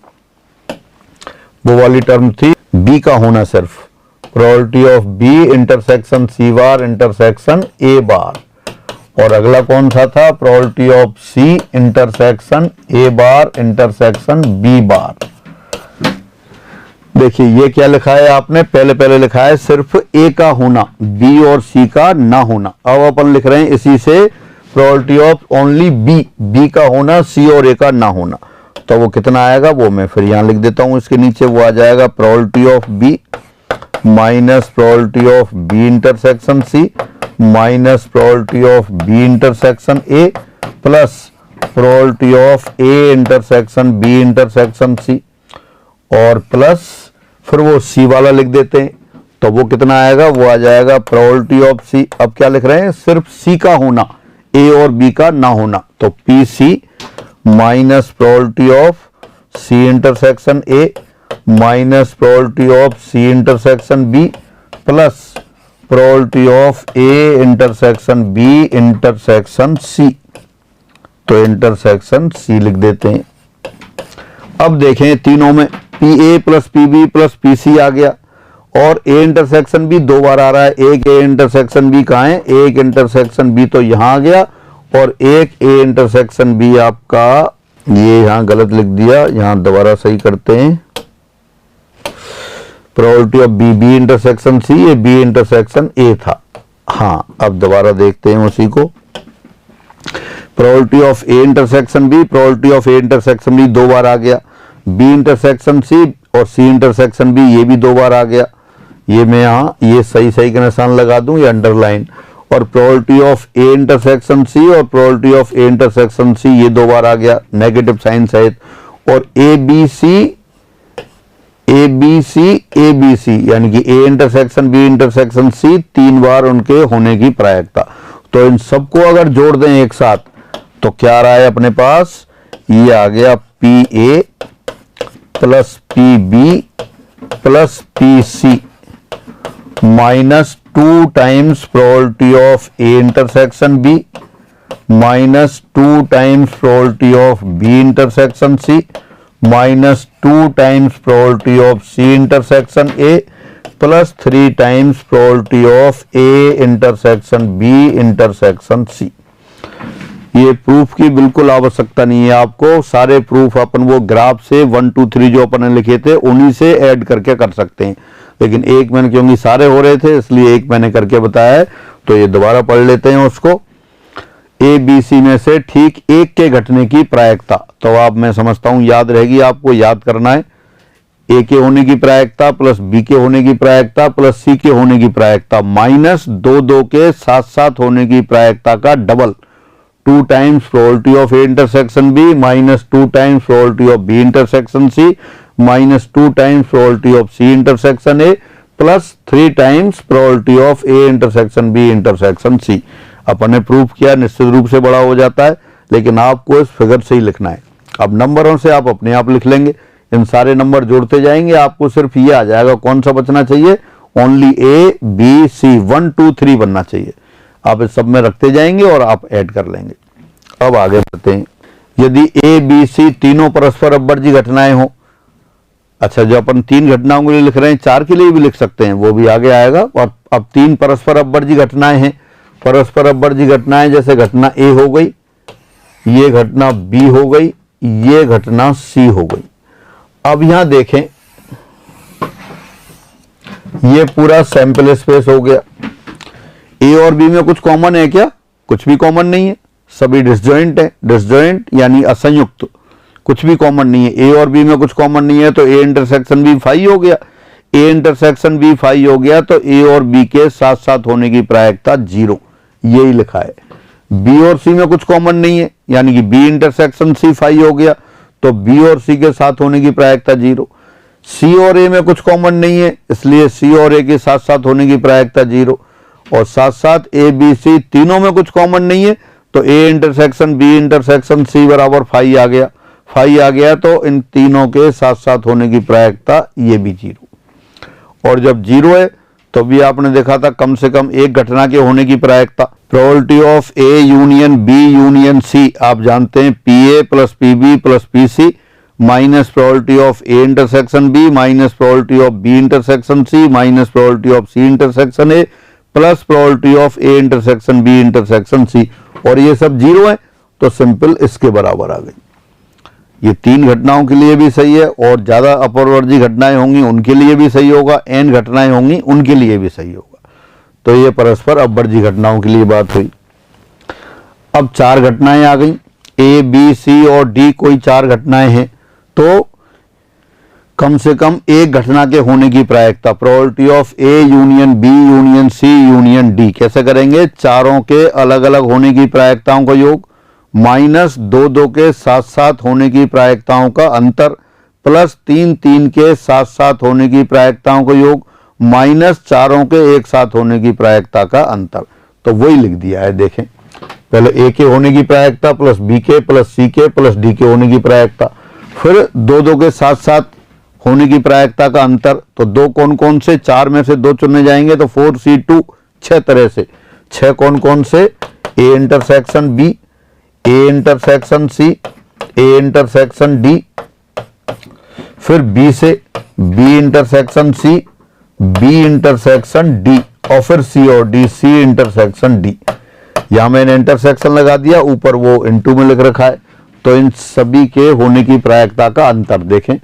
वो वाली टर्म थी बी का होना, सिर्फ probability of B intersection C bar intersection A bar, और अगला कौन सा था, probability of C intersection A bar intersection B bar. देखिए ये क्या लिखा है आपने, पहले लिखा है सिर्फ ए का होना, बी और सी का ना होना। अब अपन लिख रहे हैं इसी से probability of only B, B का होना, सी और ए का ना होना। तो वो कितना आएगा वो मैं फिर यहां लिख देता हूं इसके नीचे, वो आ जाएगा probability of B minus probability of B intersection C minus probability of B intersection A plus probability of A intersection B intersection C, और प्लस फिर वो सी वाला लिख देते हैं। तो वो कितना आएगा, वो आ जाएगा प्रोबेबिलिटी ऑफ सी। अब क्या लिख रहे हैं, सिर्फ सी का होना, ए और बी का ना होना, तो P C minus probability of C intersection A minus probability of C intersection B plus probability of A intersection B intersection C. तो इंटरसेक्शन सी लिख देते हैं। अब देखें तीनों में P A plus P B plus P C आ गया, और ए इंटरसेक्शन बी दो बार आ रहा है। एक ए इंटरसेक्शन बी कहाँ है, एक इंटरसेक्शन बी तो यहां आ गया, और एक ए इंटरसेक्शन बी आपका, ये यहां गलत लिख दिया, यहां दोबारा सही करते हैं। Probability of B B intersection C, ये बी इंटरसेक्शन ए था। हाँ अब दोबारा देखते हैं उसी को, probability of A intersection B, probability of A intersection B दो बार आ गया, बी इंटरसेक्शन सी और सी इंटरसेक्शन बी ये भी दो बार आ गया। ये मैं यहाँ ये सही का निशान लगा दूं, ये अंडरलाइन, और probability of A intersection C और probability of A intersection C ये दो बार आ गया नेगेटिव साइन सहित, और ए बी सी यानी कि A intersection B intersection C तीन बार उनके होने की प्रायिकता। तो इन सबको अगर जोड़ दें एक साथ तो क्या आ रहा है अपने पास, ये आ गया P A plus P B plus P C minus 2 times probability of A intersection B minus 2 times probability of B intersection C minus 2 times probability of C intersection A plus 3 times probability of A intersection B intersection C. ये प्रूफ की बिल्कुल आवश्यकता नहीं है आपको, सारे प्रूफ अपन वो ग्राफ से 1 2 3 जो अपन ने लिखे थे उन्हीं से ऐड करके कर सकते हैं, लेकिन एक मैंने क्योंकि सारे हो रहे थे इसलिए एक मैंने करके बताया है। तो ये दोबारा पढ़ लेते हैं उसको, ए बी सी में से ठीक एक के घटने की प्रायिकता। तो आप मैं समझता हूं याद रहेगी, आपको याद करना है, ए के होने की प्रायिकता प्लस बी के होने की प्रायिकता प्लस सी के होने की प्रायिकता माइनस 2 के साथ साथ होने की प्रायिकता का double, 2 times probability of A intersection B minus 2 times probability of B intersection C minus 2 times probability of C intersection A plus 3 times probability of A intersection B intersection C. अपन ने प्रूफ किया, निश्चित रूप से बड़ा हो जाता है, लेकिन आपको इस फिगर से ही लिखना है। अब नंबरों से आप अपने आप लिख लेंगे, इन सारे नंबर जोड़ते जाएंगे, आपको सिर्फ ये आ जाएगा। कौन सा बचना चाहिए? ओनली ए बी सी, 1 2 3 बनना चाहिए। आप इस सब में रखते जाएंगे और आप ऐड कर लेंगे। अब आगे बढ़ते हैं। यदि ए बी सी तीनों परस्पर अपवर्जी घटनाएं हो, अच्छा जो अपन 3 घटनाओं के लिए लिख रहे हैं 4 के लिए भी लिख सकते हैं, वो भी आगे आएगा। और अब 3 परस्पर अपवर्जी घटनाएं हैं। परस्पर अपवर्जी घटनाएं जैसे घटना ए हो गई, ये घटना बी हो गई, ये घटना सी हो गई। अब यहां देखें, ये पूरा सैंपल स्पेस हो गया। ए और बी में कुछ कॉमन है क्या? कुछ भी कॉमन नहीं है, सभी डिसजॉइंट है। डिसजॉइंट यानी असंयुक्त, कुछ भी कॉमन नहीं है। ए और बी में कुछ कॉमन नहीं है तो ए इंटरसेक्शन बी फाई हो गया। ए इंटरसेक्शन बी फाई हो गया तो ए और बी के साथ साथ होने की प्रायिकता 0, यही लिखा है। बी और सी में कुछ कॉमन नहीं है, यानी कि बी इंटरसेक्शन सी फाई हो गया तो बी और सी के साथ होने की प्रायिकता 0। सी और ए में कुछ कॉमन नहीं है, इसलिए सी और ए के साथ साथ होने की प्रायिकता 0। और साथ साथ ए बी सी तीनों में कुछ कॉमन नहीं है तो A intersection B intersection C बराबर फाई आ गया। फाई आ गया तो इन तीनों के साथ साथ होने की प्रायिकता ये भी 0। और जब 0 है तो भी आपने देखा था कम से कम एक घटना के होने की प्रायिकता। Probability of A union B union C आप जानते हैं, P A plus P B plus P C minus probability of A intersection B minus probability of B intersection C minus probability of C intersection A plus probability of A intersection B intersection C, और ये सब 0 है तो सिंपल इसके बराबर आ गई। ये 3 घटनाओं के लिए भी सही है, और ज्यादा अपवर्जी घटनाएं होंगी उनके लिए भी सही होगा, n घटनाएं होंगी उनके लिए भी सही होगा। तो ये परस्पर अपवर्जी घटनाओं के लिए बात हुई। अब 4 घटनाएं आ गई, ए बी सी और डी कोई 4 घटनाएं हैं तो कम से कम एक घटना के होने की प्रायिकता, probability of A union B union C union D कैसे करेंगे? चारों के अलग अलग होने की प्रायिकताओं का योग माइनस 2 2 के साथ साथ होने की प्रायिकताओं का अंतर प्लस 3 3 के साथ साथ होने की प्रायिकताओं का योग माइनस चारों के एक साथ होने की प्रायिकता का अंतर। तो वही लिख दिया है। देखें, पहले ए के होने की प्रायिकता प्लस बी के प्लस सी के प्लस डी के होने की प्रायिकता, फिर 2 2 के साथ साथ होने की प्रायिकता का अंतर। तो 2 कौन कौन से? 4 में से 2 चुनने जाएंगे तो 4C2 6 तरह से। 6 कौन कौन से? A intersection B, A intersection C, A intersection D, फिर बी से B intersection C, B intersection D, और फिर सी और डी, सी इंटरसेक्शन डी। यहां मैंने इंटरसेक्शन लगा दिया, ऊपर वो इनटू में लिख रखा है। तो इन सभी के होने की प्रायिकता का अंतर देखें,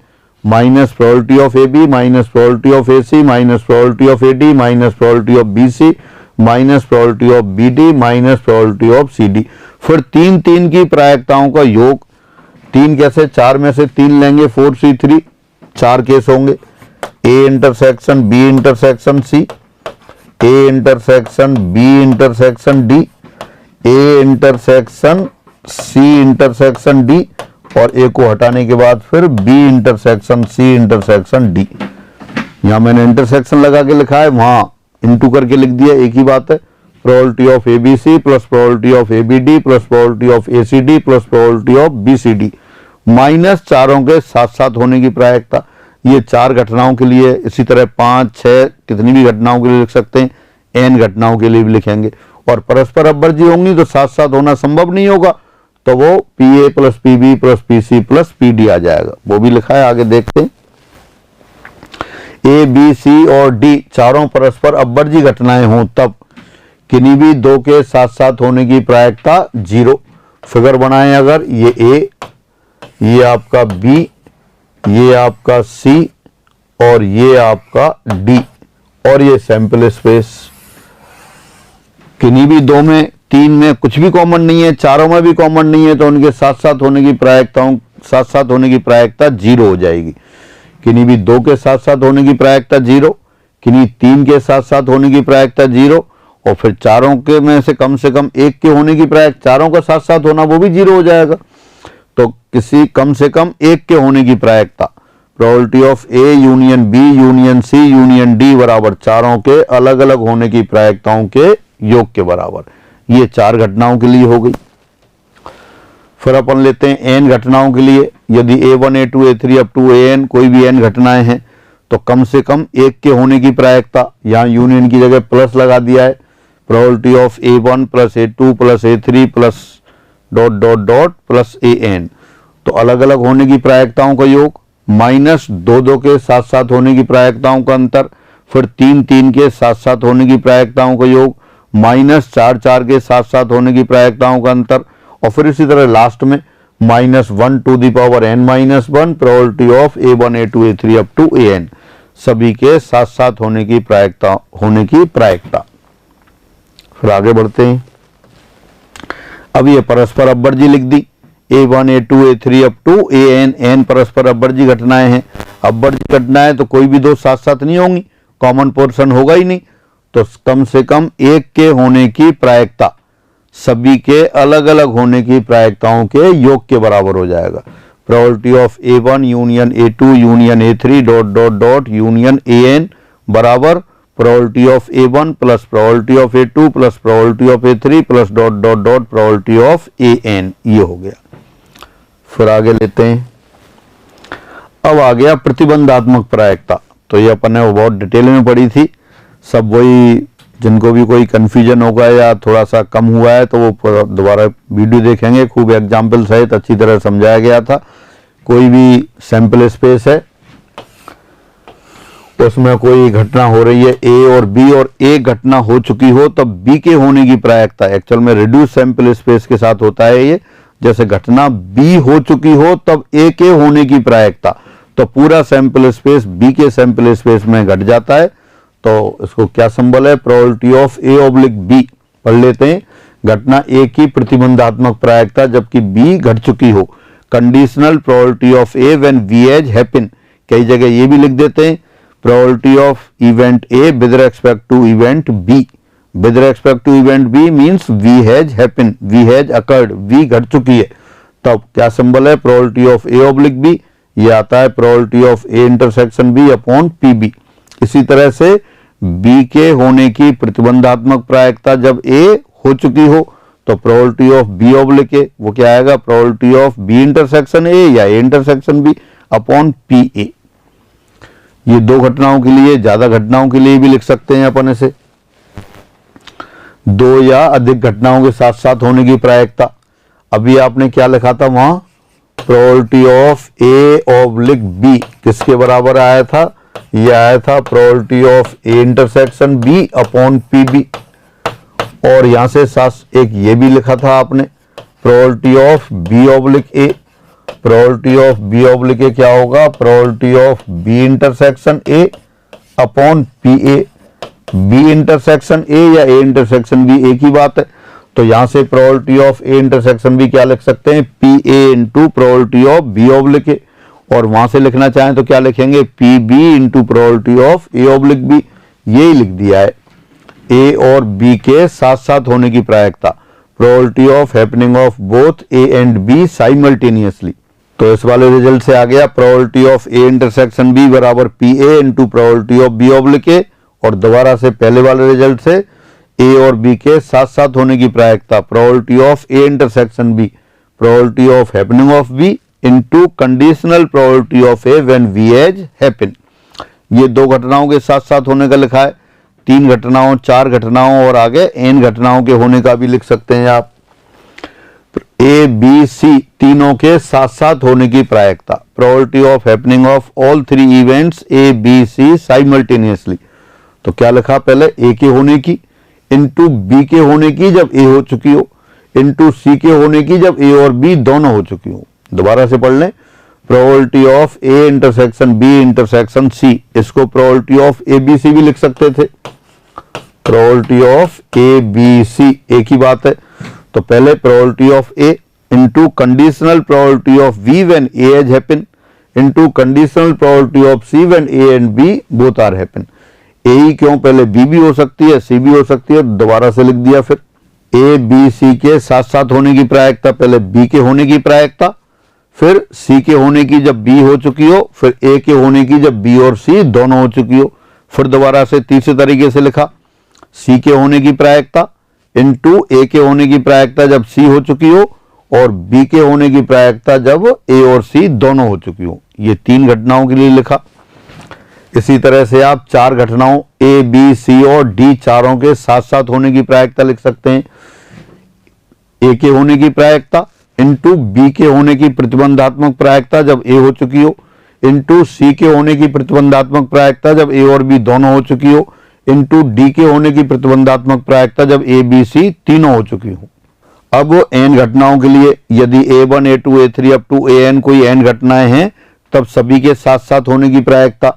minus probability of A B minus probability of A C minus probability of A D minus probability of B C minus probability of B D minus probability of C D. फिर 3 3 की प्रायिकताओं का योग। 3 कैसे? 4 में से 3 लेंगे, 4C3, 4 केस होंगे। A intersection B intersection C, A intersection B intersection D, A intersection C intersection D, और ए को हटाने के बाद फिर B intersection C intersection D. यहां मैंने इंटरसेक्शन लगा के लिखा है, वहां इनटू करके लिख दिया, एक ही बात है। Probability of A B C plus probability of A B D plus probability of A C D plus probability of B C D minus चारों के साथ साथ होने की प्रायिकता। ये 4 घटनाओं के लिए, इसी तरह 5 6 कितनी भी घटनाओं के लिए लिख सकते हैं, n घटनाओं के लिए भी लिखेंगे। और परस्पर अपवर्जी होंगी तो साथ साथ होना संभव नहीं होगा, तो वो P A plus P B plus P C plus P D आ जाएगा। वो भी लिखा है, आगे देखते हैं। ए बी सी और डी चारों परस्पर अपवर्जी घटनाएं हों तब किन्हीं भी 2 के साथ साथ होने की प्रायिकता 0। फिगर बनाएं, अगर ये ए, ये आपका बी, ये आपका सी और ये आपका डी, और ये सैंपल स्पेस। किन्हीं भी 2 में 3 में कुछ भी कॉमन नहीं है, चारों में भी कॉमन नहीं है, तो उनके साथ साथ होने की प्रायिकता 0 हो जाएगी। किन्हीं भी 2 के साथ साथ होने की प्रायिकता 0, किन्हीं 3 के साथ साथ होने की प्रायिकता 0, और फिर चारों के में से कम एक के होने की प्रायिकता, चारों का साथ साथ होना वो भी 0 हो जाएगा। तो किसी कम से कम एक के होने की प्रायिकता, probability of A union B union C union D बराबर चारों के अलग अलग होने की प्रायिकताओं के योग के बराबर। ये 4 घटनाओं के लिए हो गई। फिर अपन लेते हैं एन घटनाओं के लिए। यदि A1 A2 A3 up to AN कोई भी एन घटनाएं हैं तो कम से कम एक के होने की प्रायिकता, यहाँ यूनियन की जगह प्लस लगा दिया है, probability of A1 plus A2 plus A3 plus dot dot dot plus AN। तो अलग अलग होने की प्रायिकताओं का योग माइनस 2 के साथ साथ होने की प्रायिकताओं का अंतर, फिर 3 के साथ साथ होने की प्रायिकताओं का योग माइनस 4 के साथ साथ होने की प्रायिकताओं का अंतर, और फिर इसी तरह लास्ट में -1 to the power n-1 probability of A1 A2 A3 up to AN सभी के साथ साथ होने की प्रायिकता। फिर आगे बढ़ते हैं। अब ये परस्पर अपवर्जी लिख दी, A1 A2 A3 up to AN, n परस्पर अपवर्जी घटनाएं हैं। अपवर्जी घटनाएं तो कोई भी दो साथ साथ नहीं होंगी, कॉमन पोर्शन होगा ही नहीं, तो कम से कम एक के होने की प्रायिकता सभी के अलग अलग होने की प्रायिकताओं के योग के बराबर हो जाएगा। Probability of A1 union A2 union A3 dot dot dot union AN बराबर probability of A1 plus probability of A2 plus probability of A3 plus dot dot dot probability of AN। ये हो गया। फिर आगे लेते हैं। अब आ गया प्रतिबंधात्मक प्रायिकता। तो ये अपन ने बहुत डिटेल में पढ़ी थी, सब वही, जिनको भी कोई कंफ्यूजन होगा या थोड़ा सा कम हुआ है तो वो दोबारा वीडियो देखेंगे, खूब एग्जाम्पल सहित अच्छी तरह समझाया गया था। कोई भी सैंपल स्पेस है, उसमें कोई घटना हो रही है A और B और एक घटना हो चुकी हो तब B के होने की प्रायिकता, एक्चुअल में रिड्यूस सैंपल स्पेस के साथ होता है ये, जैसे घटना B हो चुकी हो तब A के होने की प्रायिकता, तो पूरा सैंपल स्पेस B के सैंपल स्पेस में घट जाता है। तो इसको क्या सिंबल है, प्रोबेबिलिटी ऑफ A/B। पढ़ लेते हैं। घटना A की प्रतिबंधात्मक प्रायिकता जबकि B घट चुकी हो, conditional probability of A when V has happen. कई जगह ये भी लिख देते हैं, probability of event A with respect to event B। With respect to event B means V has happen, V has occurred, V घट चुकी है। तब क्या सिंबल है, प्रोबेबिलिटी ऑफ A/B। ये आता है probability of A intersection B upon PB। इसी तरह से B के होने की प्रतिबंधात्मक प्रायिकता जब A हो चुकी हो तो प्रोबेबिलिटी ऑफ B/A वो क्या आएगा, probability of B intersection A या A intersection B upon PA। ये दो घटनाओं के लिए, ज्यादा घटनाओं के लिए भी लिख सकते हैं अपन इसे, दो या अधिक घटनाओं के साथ साथ होने की प्रायिकता। अभी आपने क्या लिखा था वहां, प्रोबेबिलिटी ऑफ A/B किसके बराबर आया था, यह आया था probability of A intersection B upon PB। और यहां से साथ एक ये भी लिखा था आपने, probability of B/A। Probability of B/A क्या होगा, probability of B intersection A upon PA। B intersection A या A इंटरसेक्शन B एक ही बात है, तो यहां से probability of A intersection B क्या लिख सकते हैं, PA into probability of B/A। और वहां से लिखना चाहें तो क्या लिखेंगे, PB into probability of A/B। यही लिख दिया है। A और B के साथ साथ होने की प्रायिकता, probability of happening of both A and B simultaneously. तो इस वाले रिजल्ट से आ गया probability of A intersection B बराबर PA into probability of B/A। और दोबारा से पहले वाले रिजल्ट से A और B के साथ साथ होने की प्रायिकता, probability of A intersection B probability of happening of B into conditional probability of A when V has happen. ये दो घटनाओं के साथ साथ होने का लिखा है, 3 घटनाओं, 4 घटनाओं और आगे n घटनाओं के होने का भी लिख सकते हैं आप। A B C तीनों के साथ साथ होने की प्रायिकता, probability of happening of all 3 events A B C simultaneously. तो क्या लिखा, पहले A के होने की इंटू B के होने की जब A हो चुकी हो, इंटू C के होने की जब A और B दोनों हो चुकी हो। दोबारा से पढ़ लें, probability of A intersection B intersection C, इसको प्रोबेबिलिटी ऑफ ABC भी लिख सकते थे, प्रोबेबिलिटी ऑफ ABC एक ही बात है। तो पहले probability of A into conditional probability of V when A has happen into conditional probability of C when A and B both are happen. A ही क्यों, पहले B भी हो सकती है, C भी हो सकती है, दोबारा से लिख दिया। फिर A B C के साथ साथ होने की प्रायिकता, पहले B के होने की प्रायिकता, फिर C के होने की जब B हो चुकी हो, फिर A के होने की जब B और C दोनों हो चुकी हो। फिर दोबारा से तीसरे तरीके से लिखा, C के होने की प्रायिकता इंटू A के होने की प्रायिकता जब C हो चुकी हो और बी के होने की प्रायिकता जब ए और सी दोनों हो चुकी हो। ये 3 घटनाओं के लिए लिखा। इसी तरह से आप 4 घटनाओं ए बी सी और डी चारों के साथ साथ होने की प्रायिकता लिख सकते हैं। ए के होने की प्रायिकता इंटू बी के होने की प्रतिबंधात्मक प्रायिकता जब ए हो चुकी हो, इंटू सी के होने की प्रतिबंधात्मक प्रायिकता जब ए और बी दोनों हो चुकी हो, इंटू डी के होने की प्रतिबंधात्मक प्रायिकता जब ए बी सी तीनों हो चुकी हो। अब एन घटनाओं के लिए यदि A1 A2 A3 up to AN कोई एन घटनाएं हैं तब सभी के साथ साथ होने की प्रायिकता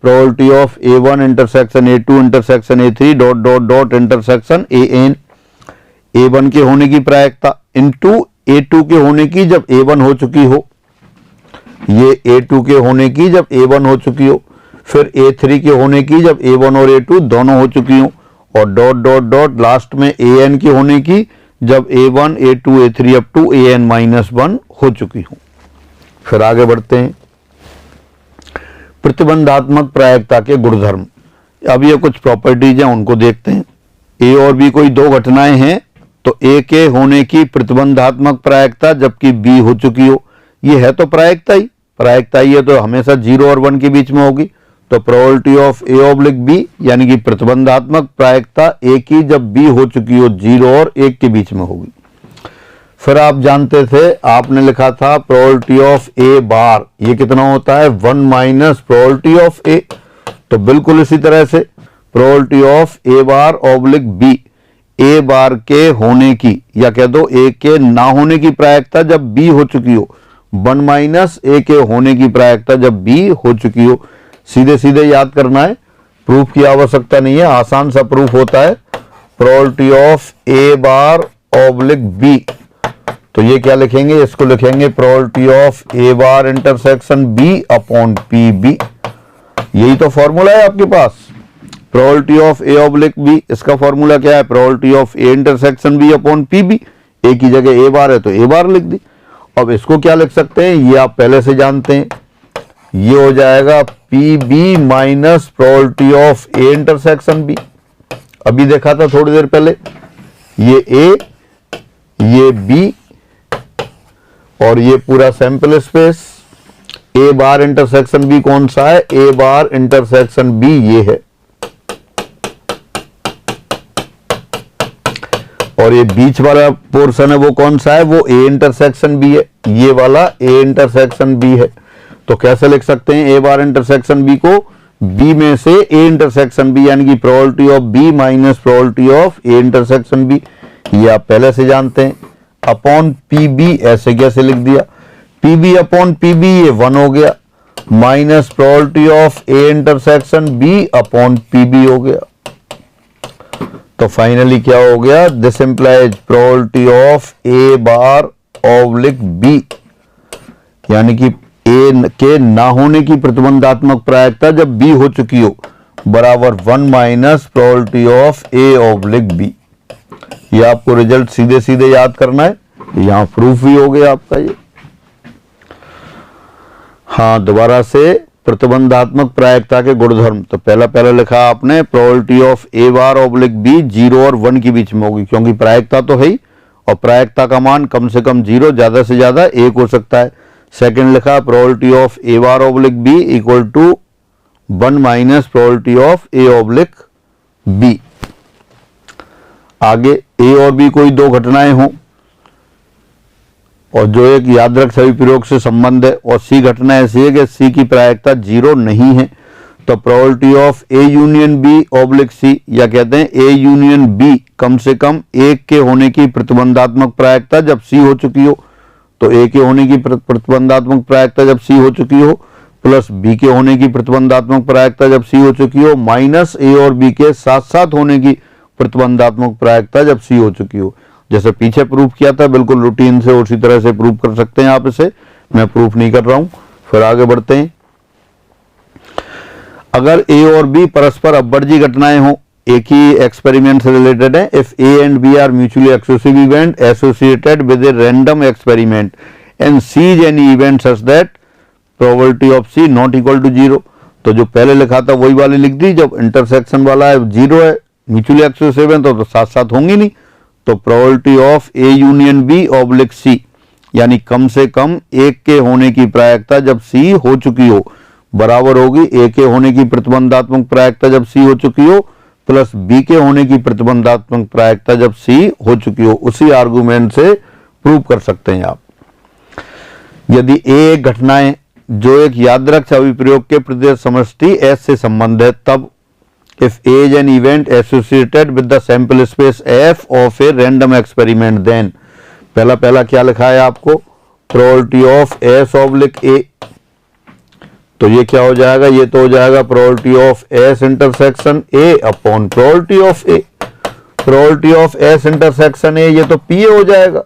probability of A1 intersection A2 intersection A3 dot dot dot intersection AN। A1 के होने की प्रायिकता इंटू A2 के होने की जब A1 हो चुकी हो, ये A2 के होने की जब A1 हो चुकी हो, फिर A3 के होने की जब A1 और A2 दोनों हो चुकी हो, और डॉट डॉट डॉट लास्ट में AN के होने की जब A1 A2 A3 up to AN-1 हो चुकी हो। फिर आगे बढ़ते हैं प्रतिबंधात्मक प्रायिकता के गुणधर्म। अब ये कुछ प्रॉपर्टीज हैं, उनको देखते हैं। ए और बी कोई 2 घटनाएं हैं तो ए के होने की प्रतिबंधात्मक प्रायिकता जबकि बी हो चुकी हो, ये है तो प्रायिकता ही है तो हमेशा 0 और 1 के बीच में होगी। तो probability of A oblique B यानी कि प्रतिबंधात्मक प्रायिकता ए की जब बी हो चुकी हो 0 और 1 के बीच में होगी। फिर आप जानते थे, आपने लिखा था प्रोबेबिलिटी ऑफ ए बार, ये कितना होता है 1 माइनस प्रोबेबिलिटी ऑफ ए। तो बिल्कुल इसी तरह से probability of A bar oblique B, A bar के होने की या कह दो ए के ना होने की प्रायिकता जब बी हो चुकी हो 1 माइनस ए के होने की प्रायिकता जब बी हो चुकी हो। सीधे सीधे याद करना है, प्रूफ की आवश्यकता नहीं है, आसान सा प्रूफ होता है। Probability of A bar oblique B, तो ये क्या लिखेंगे, इसको लिखेंगे probability of A bar intersection B upon P B. यही तो फॉर्मूला है आपके पास, probability of A oblique B. इसका फॉर्मूला क्या है, probability of A intersection B upon P B. A की जगह ए बार है तो ए बार लिख दी। अब इसको क्या लिख सकते हैं, ये आप पहले से जानते हैं, ये हो जाएगा P B minus probability of A intersection B. अभी देखा था थोड़ी देर पहले, ये ए, ये बी और ये पूरा सैंपल स्पेस। ए बार इंटरसेक्शन बी कौन सा है, ए बार इंटरसेक्शन बी ये है, और ये बीच वाला पोर्शन है वो कौन सा है, वो ए इंटरसेक्शन बी है, ये वाला ए इंटरसेक्शन बी है। तो कैसे लिख सकते हैं, ए बार इंटरसेक्शन बी को बी में से ए इंटरसेक्शन बी यानी कि probability of B minus probability of A intersection B, ये आप पहले से जानते हैं। अपॉन पी बी ऐसे कैसे लिख दिया, P B upon P B ये 1 हो गया, minus probability of A intersection B upon P B हो गया। तो फाइनली क्या हो गया, this implies probability of A bar oblique B यानी कि ए के ना होने की प्रतिबंधात्मक प्रायिकता जब बी हो चुकी हो बराबर 1 minus probability of A oblique B. ये आपको रिजल्ट सीधे सीधे याद करना है, यहां प्रूफ भी हो गया आपका ये। हाँ, दोबारा से प्रतिबंधात्मक प्रायिकता के गुणधर्म। तो पहला लिखा आपने probability of A bar oblique B 0 और 1 के बीच में होगी, क्योंकि प्रायिकता तो है ही और प्रायिकता का मान कम से कम 0, ज्यादा से ज्यादा 1 हो सकता है। सेकंड लिखा probability of A bar oblique B equal to 1 minus probability of A oblique B. आगे ए और बी कोई 2 घटनाएं हों और जो एक याद रख सभी प्रयोग से संबंध है, और सी घटना ऐसी है कि सी की प्रायिकता 0 नहीं है, तो probability of A union B oblique C या कहते हैं ए यूनियन बी कम से कम 1 के होने की प्रतिबंधात्मक प्रायिकता जब सी हो चुकी हो, तो ए के होने की प्रतिबंधात्मक प्रायिकता जब सी हो चुकी हो प्लस बी के होने की प्रतिबंधात्मक प्रायिकता जब सी हो चुकी हो माइनस ए और बी के साथ साथ होने की प्रतिबंधात्मक प्रायिकता जब सी हो चुकी हो। जैसे पीछे प्रूफ किया था बिल्कुल रूटीन से उसी तरह से प्रूफ कर सकते हैं आप इसे, मैं प्रूफ नहीं कर रहा हूं। फिर आगे बढ़ते हैं। अगर ए और बी परस्पर अपवर्जी घटनाएं हो, एक ही एक्सपेरिमेंट से रिलेटेड है, if A and B are mutually exclusive event associated with a random experiment and C is any event such that probability of C not equal to 0। तो जो पहले लिखा था वही वाली लिख दी, जब इंटरसेक्शन वाला है 0 है, म्यूचुअली एक्सक्लूसिव है तो साथ साथ होंगी नहीं, तो probability of A union B oblique C यानी कम से कम ए के होने की प्रायिकता जब सी हो चुकी हो बराबर होगी ए के होने की प्रतिबंधात्मक प्रायिकता जब सी हो चुकी हो प्लस बी के होने की प्रतिबंधात्मक प्रायिकता जब सी हो चुकी हो। उसी आर्गुमेंट से प्रूव कर सकते हैं आप। यदि ए एक घटना है जो एक यादृच्छिक अभिप्रयोग के प्रत्येक समष्टि एस से संबंध है, तब if A is an event associated with the sample space F of a random experiment, then पहला क्या लिखा है आपको, probability of S oblique A, तो ये क्या हो जाएगा, ये तो हो जाएगा probability of S intersection A upon probability of A. Probability of S intersection A ये तो पी हो जाएगा,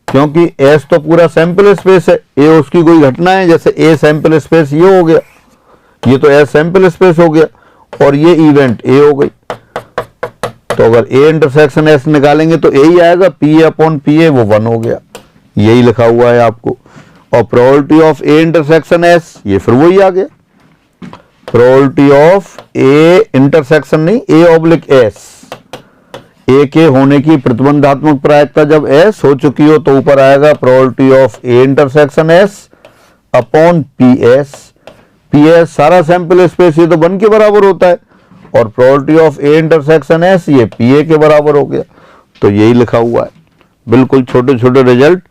क्योंकि एस तो पूरा सैंपल स्पेस है, ए उसकी कोई घटना है, जैसे ए सैंपल स्पेस ये हो गया, ये तो एस सैंपल स्पेस हो गया और ये इवेंट ए हो गई। तो अगर ए इंटरसेक्शन एस निकालेंगे तो ए ही आएगा, पी अपॉन पी ए वो 1 हो गया, यही लिखा हुआ है आपको। और probability of A intersection S ये फिर वही आ गया, प्रोबेबिलिटी ऑफ ए इंटरसेक्शन नहीं ए ऑब्लिक एस, ए के होने की प्रतिबंधात्मक प्रायिकता जब एस हो चुकी हो तो ऊपर आएगा probability of A intersection S upon P S. P S सारा सैंपल स्पेस ये तो 1 के बराबर होता है और probability of A intersection S ये पी ए के बराबर हो गया, तो यही लिखा हुआ है। बिल्कुल छोटे छोटे रिजल्ट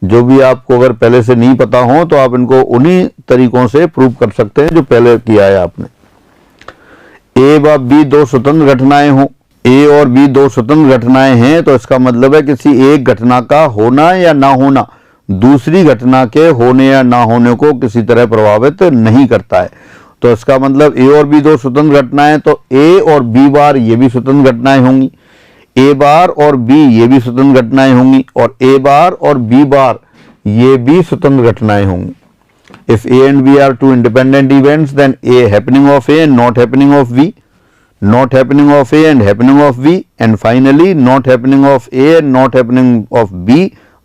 जो भी आपको अगर पहले से नहीं पता हो तो आप इनको उन्हीं तरीकों से प्रूव कर सकते हैं जो पहले किया है आपने। ए व बी दो स्वतंत्र घटनाएं हों, ए और बी दो स्वतंत्र घटनाएं हैं तो इसका मतलब है किसी एक घटना का होना या ना होना दूसरी घटना के होने या ना होने को किसी तरह प्रभावित नहीं करता है। तो इसका मतलब ए और बी दो स्वतंत्र घटनाएं, तो ए और बी बार ये भी स्वतंत्र घटनाएं होंगी, ए बार और बी ये भी स्वतंत्र घटनाएं होंगी और ए बार और बी बार ये भी स्वतंत्र घटनाएं होंगी। If A and B are two independent events then A happening of A and not happening of B, not happening of A and happening of B, and finally not happening of A and not happening of B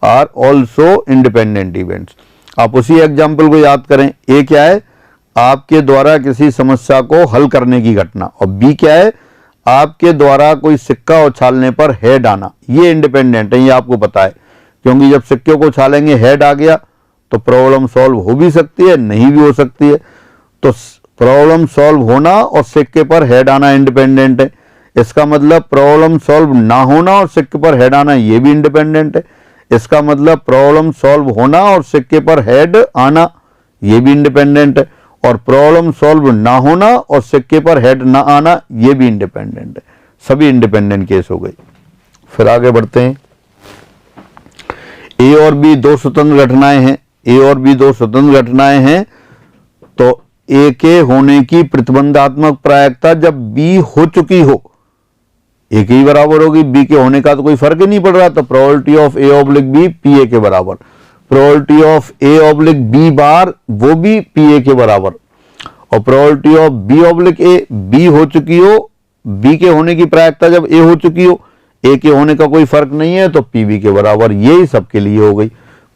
are also independent events। आप उसी एग्जाम्पल को याद करें, A क्या है, आपके द्वारा किसी समस्या को हल करने की घटना, और B क्या है, आपके द्वारा कोई सिक्का उछालने पर हेड आना। ये इंडिपेंडेंट है, ये आपको पता है, क्योंकि जब सिक्के को उछालेंगे हेड आ गया तो प्रॉब्लम सॉल्व हो भी सकती है, नहीं भी हो सकती है। तो प्रॉब्लम सॉल्व होना और सिक्के पर हेड आना इंडिपेंडेंट है। इसका मतलब प्रॉब्लम सॉल्व ना होना और सिक्के पर हेड आना ये भी इंडिपेंडेंट है। इसका मतलब प्रॉब्लम सॉल्व होना और सिक्के पर हेड आना ये भी इंडिपेंडेंट है, और प्रॉब्लम सॉल्व ना होना और सिक्के पर हेड ना आना ये भी इंडिपेंडेंट है। सभी इंडिपेंडेंट केस हो गई। फिर आगे बढ़ते हैं। ए और बी दो स्वतंत्र घटनाएं हैं, ए और बी दो स्वतंत्र घटनाएं हैं, तो ए के होने की प्रतिबंधात्मक प्रायिकता जब बी हो चुकी हो, ए के ही बराबर होगी, बी के होने का तो कोई फर्क ही नहीं पड़ रहा, तो probability of A oblique B P A के बराबर, probability of A oblique B bar वो भी पी ए के बराबर, और probability of B oblique A B हो चुकी हो, बी के होने की प्रायिकता जब ए हो चुकी हो, ए के होने का कोई फर्क नहीं है तो पी बी के बराबर। यही सबके लिए हो गई।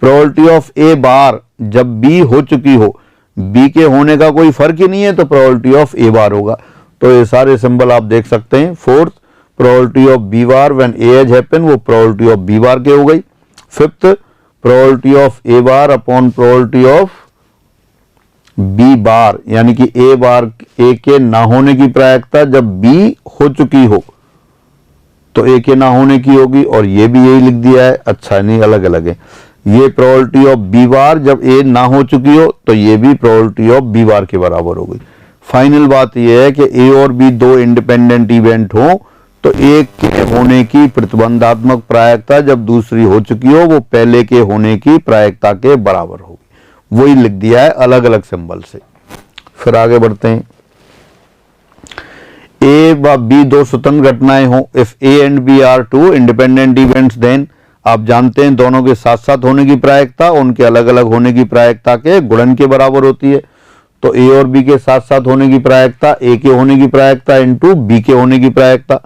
प्रोबेबिलिटी ऑफ ए बार जब बी हो चुकी हो, बी के होने का कोई फर्क ही नहीं है तो प्रोबेबिलिटी ऑफ ए बार होगा। तो ये सारे सिंबल आप देख सकते हैं। Fourth, probability of B bar when A has happen वो प्रोबेबिलिटी ऑफ बी बार के हो गई। Fifth, probability of A bar upon probability of B bar, यानी कि ए बार ए के ना होने की प्रायिकता जब बी हो चुकी हो तो ए के ना होने की होगी, और ये भी यही लिख दिया है। अच्छा, नहीं अलग अलग है। ये प्रोबेबिलिटी ऑफ बी बार जब ए ना हो चुकी हो तो ये भी प्रोबेबिलिटी ऑफ बी बार के बराबर हो गई। फाइनल बात यह है कि ए और बी दो इंडिपेंडेंट इवेंट हो तो एक के होने की प्रतिबंधात्मक प्रायिकता जब दूसरी हो चुकी हो वो पहले के होने की प्रायिकता के बराबर होगी। वही लिख दिया है अलग अलग सिंबल से। फिर आगे बढ़ते हैं। ए व बी दो स्वतंत्र घटनाएं हो, if A and B are two independent events then, आप जानते हैं दोनों के साथ साथ होने की प्रायिकता उनके अलग अलग होने की प्रायिकता के गुणन के बराबर होती है। तो ए और बी के साथ साथ होने की प्रायिकता ए के होने की प्रायिकता इनटू बी के होने की प्रायिकता।